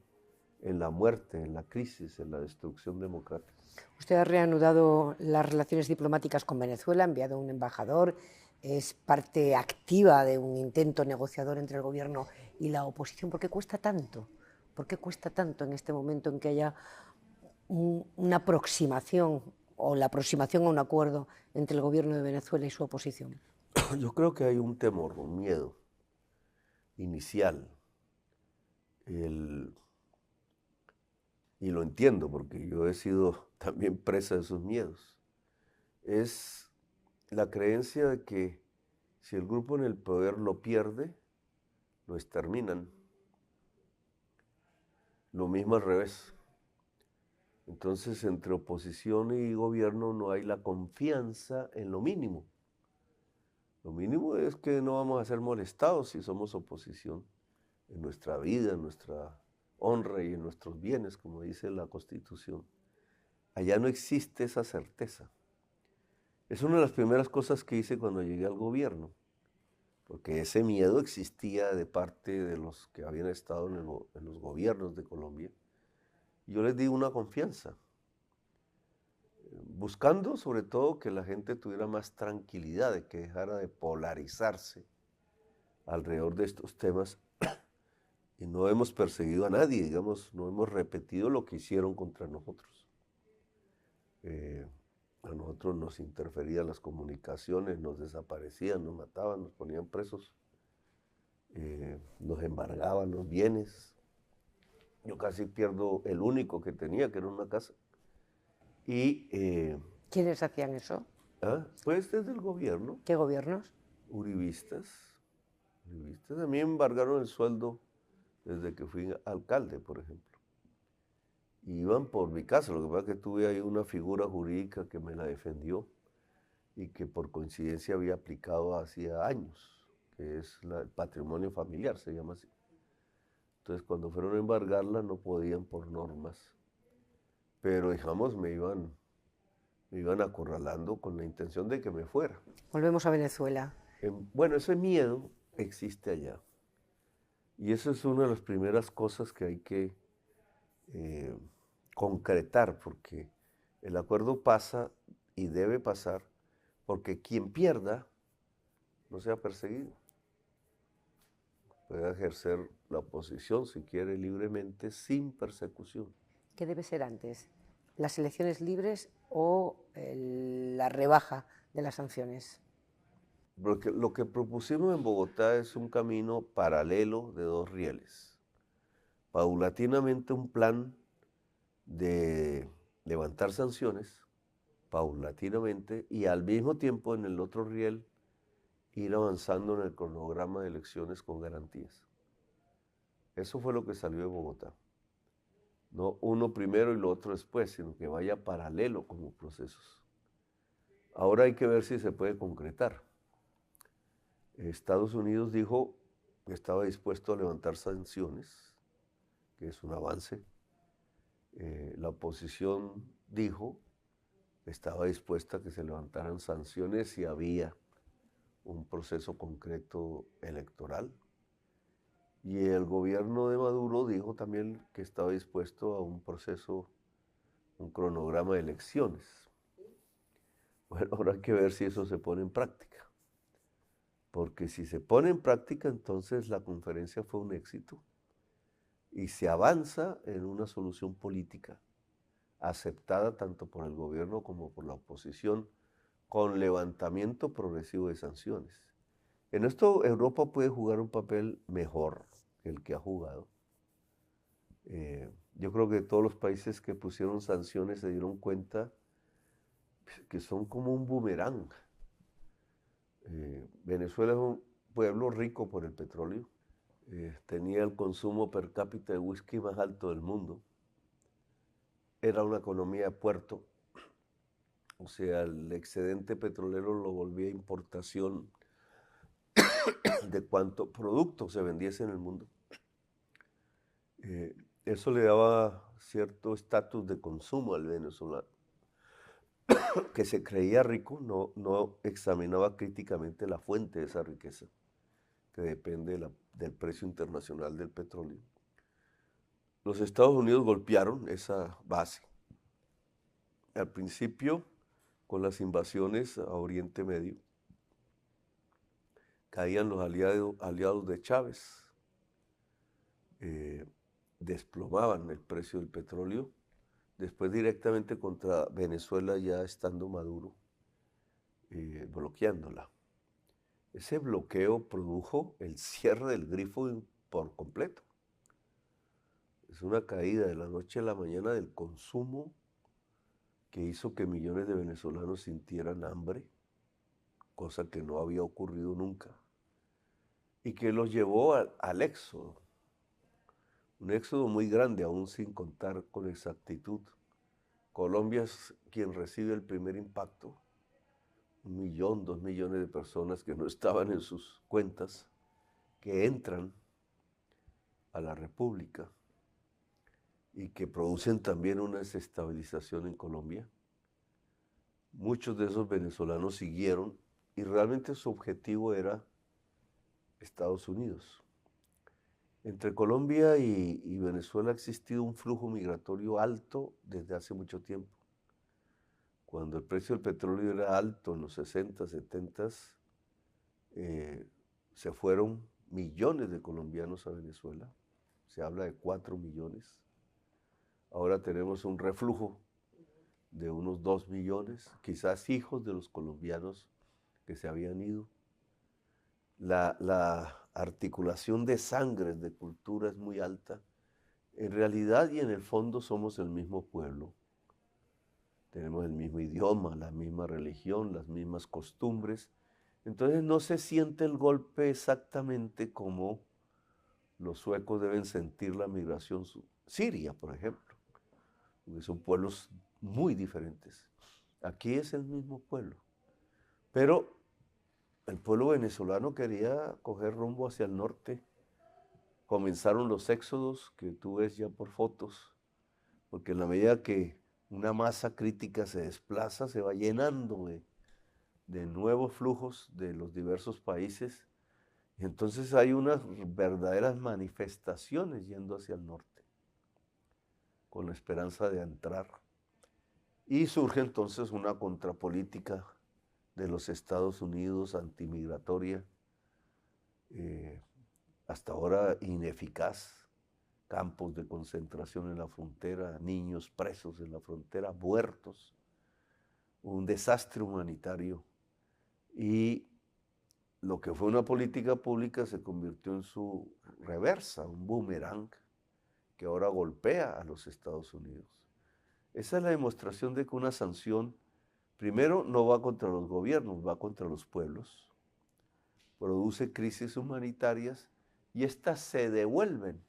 en la muerte, en la crisis, en la destrucción democrática. Usted ha reanudado las relaciones diplomáticas con Venezuela, ha enviado un embajador, es parte activa de un intento negociador entre el gobierno y la oposición. ¿Por qué cuesta tanto? ¿Por qué cuesta tanto en este momento en que haya una aproximación o la aproximación a un acuerdo entre el gobierno de Venezuela y su oposición? Yo creo que hay un temor, un miedo inicial. Y lo entiendo porque yo he sido también presa de esos miedos. Es la creencia de que si el grupo en el poder lo pierde, lo exterminan. Lo mismo al revés. Entonces, entre oposición y gobierno no hay la confianza en lo mínimo. Lo mínimo es que no vamos a ser molestados si somos oposición en nuestra vida, en nuestra honra y en nuestros bienes, como dice la Constitución. Allá no existe esa certeza. Es una de las primeras cosas que hice cuando llegué al gobierno, porque ese miedo existía de parte de los que habían estado en los gobiernos de Colombia. Yo les di una confianza, buscando sobre todo que la gente tuviera más tranquilidad, de que dejara de polarizarse alrededor de estos temas. Y no hemos perseguido a nadie, digamos, no hemos repetido lo que hicieron contra nosotros. A nosotros nos interferían las comunicaciones, nos desaparecían, nos mataban, nos ponían presos, nos embargaban los bienes. Yo casi pierdo el único que tenía, que era una casa. Y, ¿Quiénes hacían eso? pues desde el gobierno. ¿Qué gobiernos? Uribistas. A mí me embargaron el sueldo desde que fui alcalde, por ejemplo. Y iban por mi casa, lo que pasa es que tuve ahí una figura jurídica que me la defendió y que por coincidencia había aplicado hacía años, que es el patrimonio familiar, se llama así. Entonces cuando fueron a embargarla no podían por normas, pero digamos me iban acorralando con la intención de que me fuera. Volvemos a Venezuela. Bueno, ese miedo existe allá. Y eso es una de las primeras cosas que hay que concretar, porque el acuerdo pasa y debe pasar porque quien pierda no sea perseguido. Puede ejercer la oposición, si quiere, libremente, sin persecución. ¿Qué debe ser antes las elecciones libres o la rebaja de las sanciones? Porque lo que propusimos en Bogotá es un camino paralelo de dos rieles. Paulatinamente un plan de levantar sanciones, paulatinamente, y al mismo tiempo en el otro riel ir avanzando en el cronograma de elecciones con garantías. Eso fue lo que salió de Bogotá. No uno primero y lo otro después, sino que vaya paralelo como procesos. Ahora hay que ver si se puede concretar. Estados Unidos dijo que estaba dispuesto a levantar sanciones, que es un avance. La oposición dijo que estaba dispuesta a que se levantaran sanciones si había un proceso concreto electoral. Y el gobierno de Maduro dijo también que estaba dispuesto a un proceso, un cronograma de elecciones. Bueno, ahora hay que ver si eso se pone en práctica. Porque si se pone en práctica, entonces la conferencia fue un éxito y se avanza en una solución política aceptada tanto por el gobierno como por la oposición con levantamiento progresivo de sanciones. En esto Europa puede jugar un papel mejor que el que ha jugado. Yo creo que todos los países que pusieron sanciones se dieron cuenta que son como un boomerang. Venezuela es un pueblo rico por el petróleo. Tenía el consumo per cápita de whisky más alto del mundo. Era una economía de puerto. O sea, el excedente petrolero lo volvía importación de cuánto producto se vendiese en el mundo. Eso le daba cierto estatus de consumo al venezolano, que se creía rico, no examinaba críticamente la fuente de esa riqueza, que depende del precio internacional del petróleo. Los Estados Unidos golpearon esa base. Al principio, con las invasiones a Oriente Medio, caían los aliados de Chávez, desplomaban el precio del petróleo, después directamente contra Venezuela ya estando Maduro, bloqueándola. Ese bloqueo produjo el cierre del grifo por completo. Es una caída de la noche a la mañana del consumo que hizo que millones de venezolanos sintieran hambre, cosa que no había ocurrido nunca, y que los llevó al éxodo. Un éxodo muy grande, aún sin contar con exactitud. Colombia es quien recibe el primer impacto. 1 millón, 2 millones de personas que no estaban en sus cuentas, que entran a la República y que producen también una desestabilización en Colombia. Muchos de esos venezolanos siguieron y realmente su objetivo era Estados Unidos. Entre Colombia y Venezuela ha existido un flujo migratorio alto desde hace mucho tiempo. Cuando el precio del petróleo era alto en los 60, 70, se fueron millones de colombianos a Venezuela. Se habla de 4 millones. Ahora tenemos un reflujo de unos 2 millones, quizás hijos de los colombianos que se habían ido. La articulación de sangres, de cultura es muy alta. En realidad y en el fondo somos el mismo pueblo. Tenemos el mismo idioma, la misma religión, las mismas costumbres. Entonces no se siente el golpe exactamente como los suecos deben sentir la migración siria, por ejemplo, porque son pueblos muy diferentes. Aquí es el mismo pueblo, pero el pueblo venezolano quería coger rumbo hacia el norte. Comenzaron los éxodos que tú ves ya por fotos, porque en la medida que una masa crítica se desplaza, se va llenando de nuevos flujos de los diversos países. Y entonces hay unas verdaderas manifestaciones yendo hacia el norte, con la esperanza de entrar. Y surge entonces una contrapolítica de los Estados Unidos antimigratoria, hasta ahora ineficaz, campos de concentración en la frontera, niños presos en la frontera, muertos, un desastre humanitario. Y lo que fue una política pública se convirtió en su reversa, un boomerang que ahora golpea a los Estados Unidos. Esa es la demostración de que una sanción, primero, no va contra los gobiernos, va contra los pueblos, produce crisis humanitarias y estas se devuelven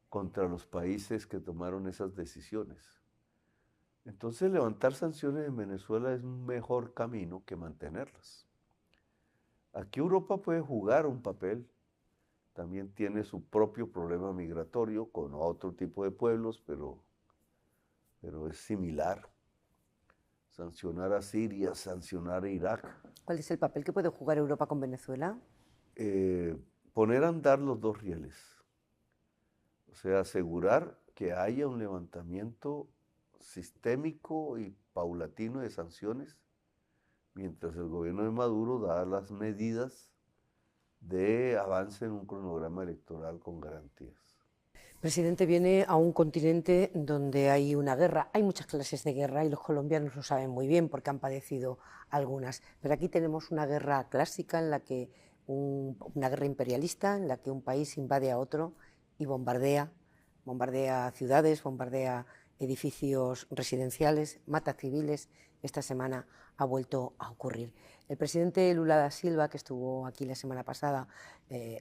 contra los países que tomaron esas decisiones. Entonces, levantar sanciones en Venezuela es un mejor camino que mantenerlas. Aquí Europa puede jugar un papel, también tiene su propio problema migratorio con otro tipo de pueblos, pero es similar. Sancionar a Siria, sancionar a Irak. ¿Cuál es el papel que puede jugar Europa con Venezuela? Poner a andar los dos rieles. O sea, asegurar que haya un levantamiento sistémico y paulatino de sanciones, mientras el gobierno de Maduro da las medidas de avance en un cronograma electoral con garantías. El presidente viene a un continente donde hay una guerra, hay muchas clases de guerra y los colombianos lo saben muy bien porque han padecido algunas, pero aquí tenemos una guerra clásica en la que una guerra imperialista en la que un país invade a otro y bombardea ciudades, bombardea edificios residenciales, mata civiles. Esta semana ha vuelto a ocurrir. El presidente Lula da Silva, que estuvo aquí la semana pasada,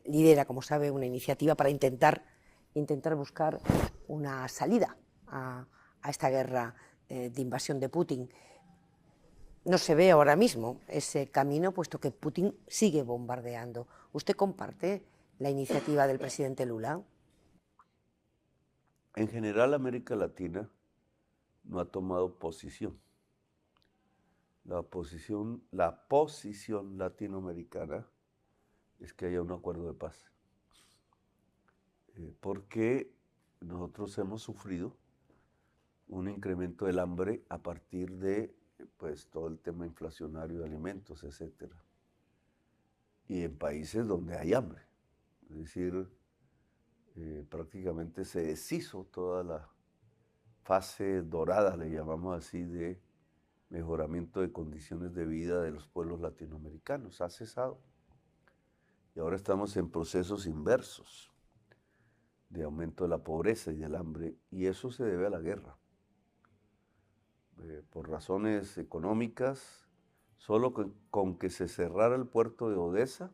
lidera, como sabe, una iniciativa para intentar buscar una salida a esta guerra de invasión de Putin. No se ve ahora mismo ese camino, puesto que Putin sigue bombardeando. ¿Usted comparte la iniciativa del presidente Lula? En general, América Latina no ha tomado posición. La posición latinoamericana es que haya un acuerdo de paz. Porque nosotros hemos sufrido un incremento del hambre a partir de pues, todo el tema inflacionario de alimentos, etc. Y en países donde hay hambre. Es decir, prácticamente se deshizo toda la fase dorada, le llamamos así, de mejoramiento de condiciones de vida de los pueblos latinoamericanos. Ha cesado. Y ahora estamos en procesos inversos de aumento de la pobreza y del hambre, y eso se debe a la guerra. Por razones económicas, solo con que se cerrara el puerto de Odessa,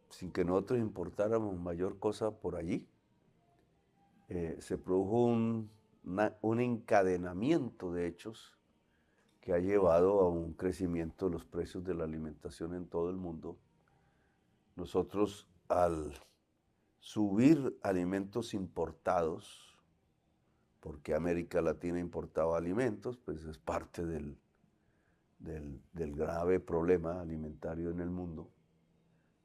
sin que nosotros importáramos mayor cosa por allí, se produjo un encadenamiento de hechos que ha llevado a un crecimiento de los precios de la alimentación en todo el mundo. Nosotros, al subir alimentos importados, porque América Latina importaba alimentos, pues es parte del grave problema alimentario en el mundo,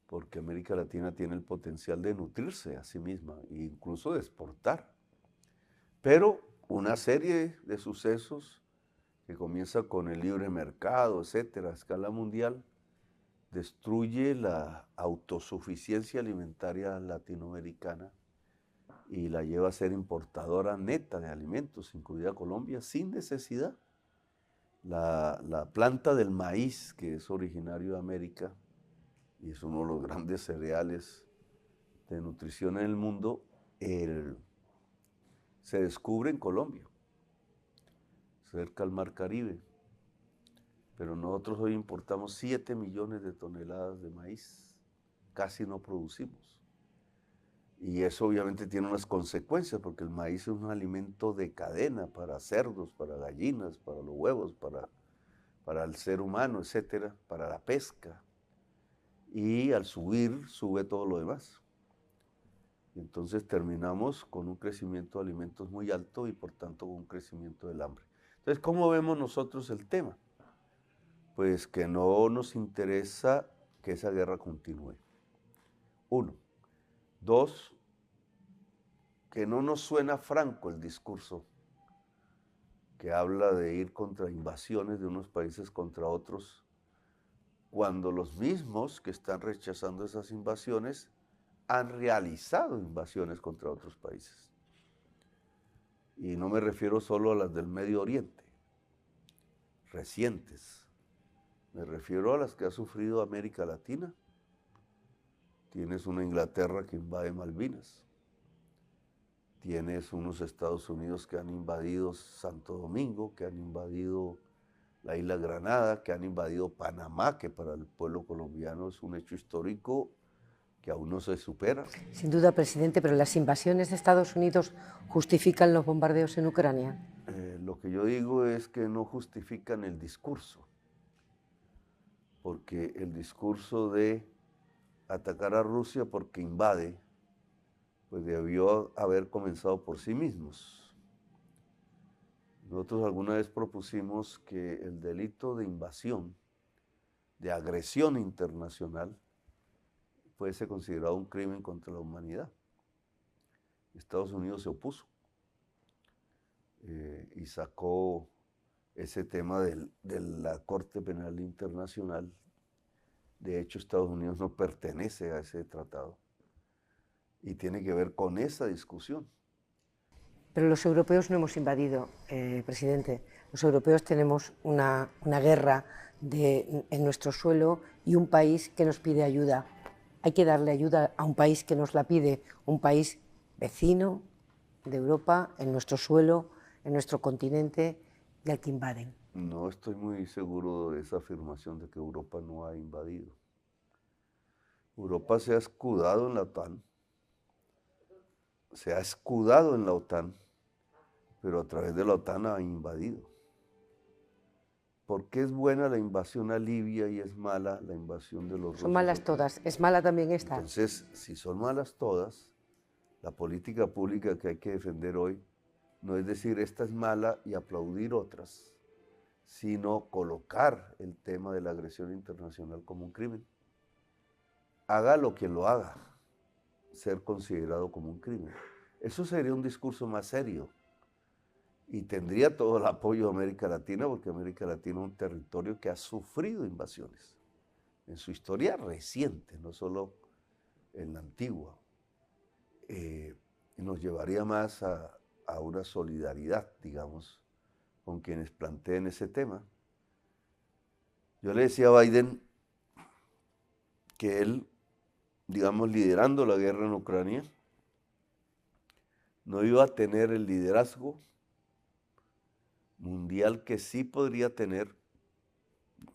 porque América Latina tiene el potencial de nutrirse a sí misma e incluso de exportar. Pero una serie de sucesos que comienza con el libre mercado, etcétera, a escala mundial, destruye la autosuficiencia alimentaria latinoamericana y la lleva a ser importadora neta de alimentos, incluida Colombia, sin necesidad. La planta del maíz, que es originario de América y es uno de los grandes cereales de nutrición en el mundo, se descubre en Colombia, cerca al Mar Caribe. Pero nosotros hoy importamos 7 millones de toneladas de maíz, casi no producimos. Y eso obviamente tiene unas consecuencias, porque el maíz es un alimento de cadena para cerdos, para gallinas, para los huevos, para el ser humano, etcétera, para la pesca. Y al subir, sube todo lo demás. Y entonces terminamos con un crecimiento de alimentos muy alto y por tanto con un crecimiento del hambre. Entonces, ¿cómo vemos nosotros el tema? Pues que no nos interesa que esa guerra continúe. Uno. Dos, que no nos suena franco el discurso que habla de ir contra invasiones de unos países contra otros, cuando los mismos que están rechazando esas invasiones han realizado invasiones contra otros países. Y no me refiero solo a las del Medio Oriente, recientes. Me refiero a las que ha sufrido América Latina. Tienes una Inglaterra que invade Malvinas. Tienes unos Estados Unidos que han invadido Santo Domingo, que han invadido la isla Granada, que han invadido Panamá, que para el pueblo colombiano es un hecho histórico que aún no se supera. Sin duda, presidente, pero ¿las invasiones de Estados Unidos justifican los bombardeos en Ucrania? Lo que yo digo es que no justifican el discurso, porque el discurso de atacar a Rusia porque invade, pues debió haber comenzado por sí mismos. Nosotros alguna vez propusimos que el delito de invasión, de agresión internacional, fuese considerado un crimen contra la humanidad. Estados Unidos se opuso y sacó ese tema de la Corte Penal Internacional. De hecho, Estados Unidos no pertenece a ese tratado y tiene que ver con esa discusión. Pero los europeos no hemos invadido, presidente. Los europeos tenemos una guerra en nuestro suelo y un país que nos pide ayuda. Hay que darle ayuda a un país que nos la pide, un país vecino de Europa, en nuestro suelo, en nuestro continente, y al que invaden. No estoy muy seguro de esa afirmación de que Europa no ha invadido. Europa se ha escudado en la OTAN, pero a través de la OTAN ha invadido. ¿Por qué es buena la invasión a Libia y es mala la invasión de los rusos? Son malas todas, es mala también esta. Entonces, si son malas todas, la política pública que hay que defender hoy no es decir esta es mala y aplaudir otras, sino colocar el tema de la agresión internacional como un crimen. Haga lo que lo haga, ser considerado como un crimen. Eso sería un discurso más serio y tendría todo el apoyo de América Latina, porque América Latina es un territorio que ha sufrido invasiones en su historia reciente, no solo en la antigua. Y nos llevaría más a una solidaridad, digamos, con quienes planteen ese tema. Yo le decía a Biden que él, digamos, liderando la guerra en Ucrania, no iba a tener el liderazgo mundial que sí podría tener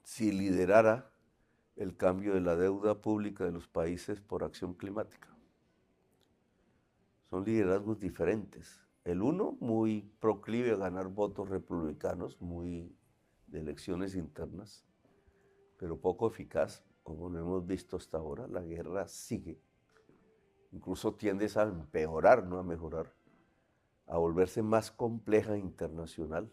si liderara el cambio de la deuda pública de los países por acción climática. Son liderazgos diferentes. El uno muy proclive a ganar votos republicanos, muy de elecciones internas, pero poco eficaz, como lo hemos visto hasta ahora. La guerra sigue, incluso tiende a empeorar, no a mejorar, a volverse más compleja e internacional.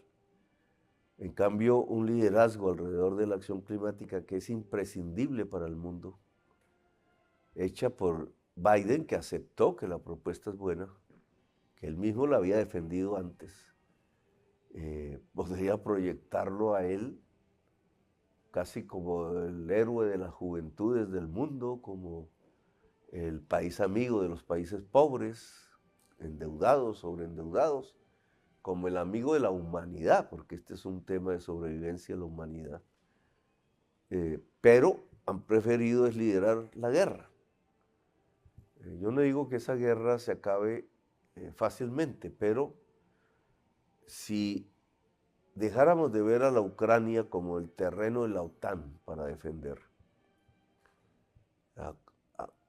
En cambio, un liderazgo alrededor de la acción climática que es imprescindible para el mundo, hecha por Biden, que aceptó que la propuesta es buena, que él mismo la había defendido antes, podría proyectarlo a él casi como el héroe de las juventudes del mundo, como el país amigo de los países pobres, endeudados, sobreendeudados, como el amigo de la humanidad, porque este es un tema de sobrevivencia de la humanidad. Pero han preferido es liderar la guerra. Yo no digo que esa guerra se acabe fácilmente, pero si dejáramos de ver a la Ucrania como el terreno de la OTAN para defender,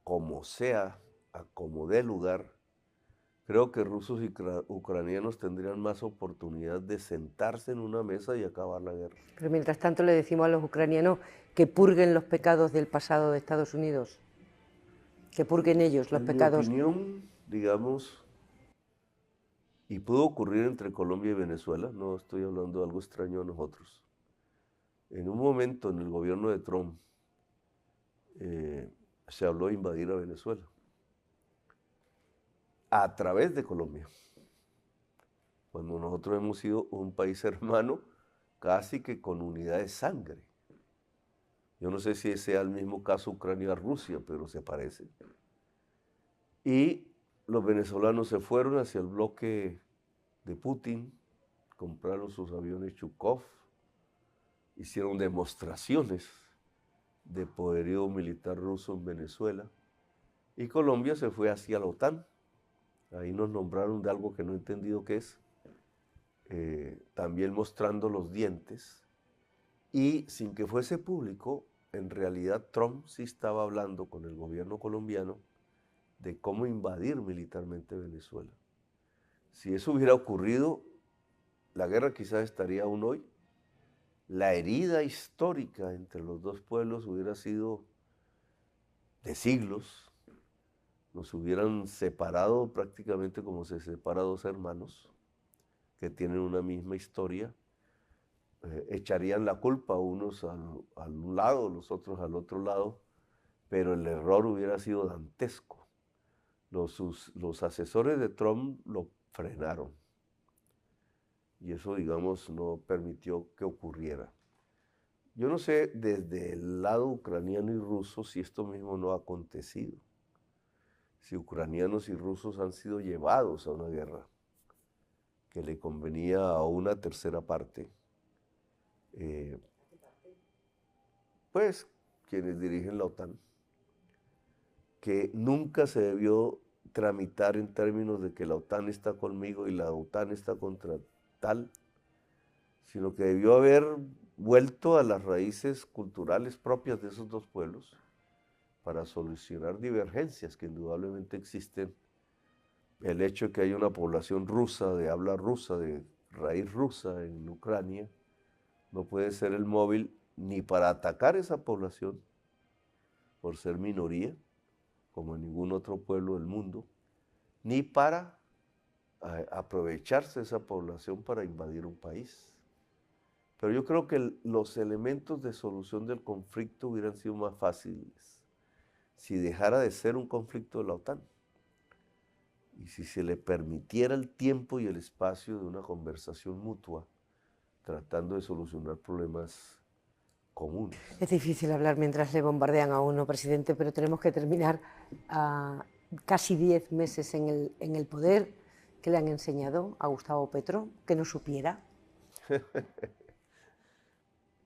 como sea, a como dé lugar, creo que rusos y ucranianos tendrían más oportunidad de sentarse en una mesa y acabar la guerra. Pero mientras tanto le decimos a los ucranianos que purguen los pecados del pasado de Estados Unidos, que purguen ellos los pecados. En mi opinión, digamos, y pudo ocurrir entre Colombia y Venezuela, no estoy hablando de algo extraño a nosotros. En un momento en el gobierno de Trump se habló de invadir a Venezuela a través de Colombia, cuando nosotros hemos sido un país hermano casi que con unidad de sangre. Yo no sé si sea el mismo caso Ucrania-Rusia, pero se parece. Y los venezolanos se fueron hacia el bloque de Putin, compraron sus aviones Chukov, hicieron demostraciones de poderío militar ruso en Venezuela, y Colombia se fue hacia la OTAN. Ahí nos nombraron de algo que no he entendido qué es, también mostrando los dientes, y sin que fuese público, en realidad Trump sí estaba hablando con el gobierno colombiano de cómo invadir militarmente Venezuela. Si eso hubiera ocurrido, la guerra quizás estaría aún hoy. La herida histórica entre los dos pueblos hubiera sido de siglos. Nos hubieran separado prácticamente como se separa dos hermanos que tienen una misma historia. Echarían la culpa unos al un lado, los otros al otro lado, pero el error hubiera sido dantesco. Los asesores de Trump lo frenaron y eso, digamos, no permitió que ocurriera. Yo no sé desde el lado ucraniano y ruso si esto mismo no ha acontecido, si ucranianos y rusos han sido llevados a una guerra que le convenía a una tercera parte, pues quienes dirigen la OTAN, que nunca se debió tramitar en términos de que la OTAN está conmigo y la OTAN está contra tal, sino que debió haber vuelto a las raíces culturales propias de esos dos pueblos para solucionar divergencias que indudablemente existen. El hecho de que haya una población rusa, de habla rusa, de raíz rusa en Ucrania, no puede ser el móvil ni para atacar esa población por ser minoría, como en ningún otro pueblo del mundo, ni para aprovecharse de esa población para invadir un país. Pero yo creo que los elementos de solución del conflicto hubieran sido más fáciles si dejara de ser un conflicto de la OTAN y si se le permitiera el tiempo y el espacio de una conversación mutua tratando de solucionar problemas comunes. Es difícil hablar mientras le bombardean a uno, presidente, pero tenemos que terminar a casi 10 meses en el poder. ¿Qué le han enseñado a Gustavo Petro que no supiera?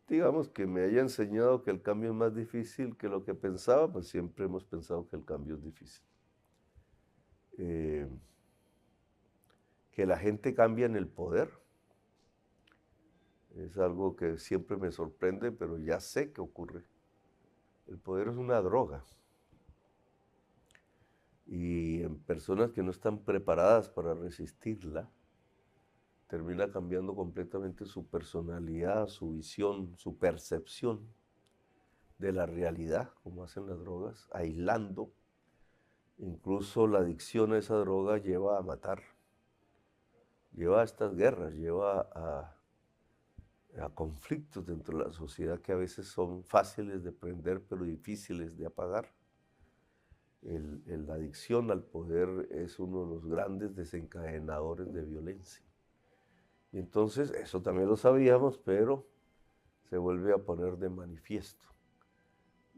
Digamos que me haya enseñado que el cambio es más difícil que lo que pensaba, pues siempre hemos pensado que el cambio es difícil. Que la gente cambia en el poder es algo que siempre me sorprende, pero ya sé que ocurre. El poder es una droga. Y en personas que no están preparadas para resistirla, termina cambiando completamente su personalidad, su visión, su percepción de la realidad, como hacen las drogas, aislando. Incluso la adicción a esa droga lleva a matar, lleva a estas guerras, lleva a conflictos dentro de la sociedad que a veces son fáciles de prender pero difíciles de apagar. La adicción al poder es uno de los grandes desencadenadores de violencia. Y entonces, eso también lo sabíamos, pero se vuelve a poner de manifiesto.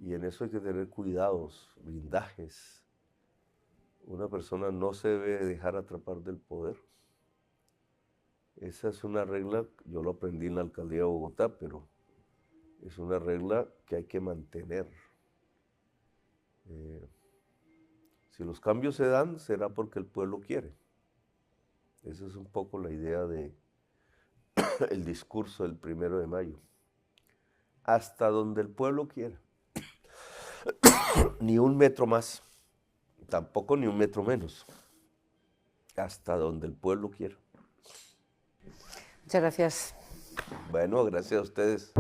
Y en eso hay que tener cuidados, blindajes. Una persona no se debe dejar atrapar del poder. Esa es una regla, yo lo aprendí en la alcaldía de Bogotá, pero es una regla que hay que mantener. Si los cambios se dan, será porque el pueblo quiere. Esa es un poco la idea del discurso del 1 de mayo. Hasta donde el pueblo quiera. Ni un metro más, tampoco ni un metro menos. Hasta donde el pueblo quiera. Muchas gracias. Bueno, gracias a ustedes.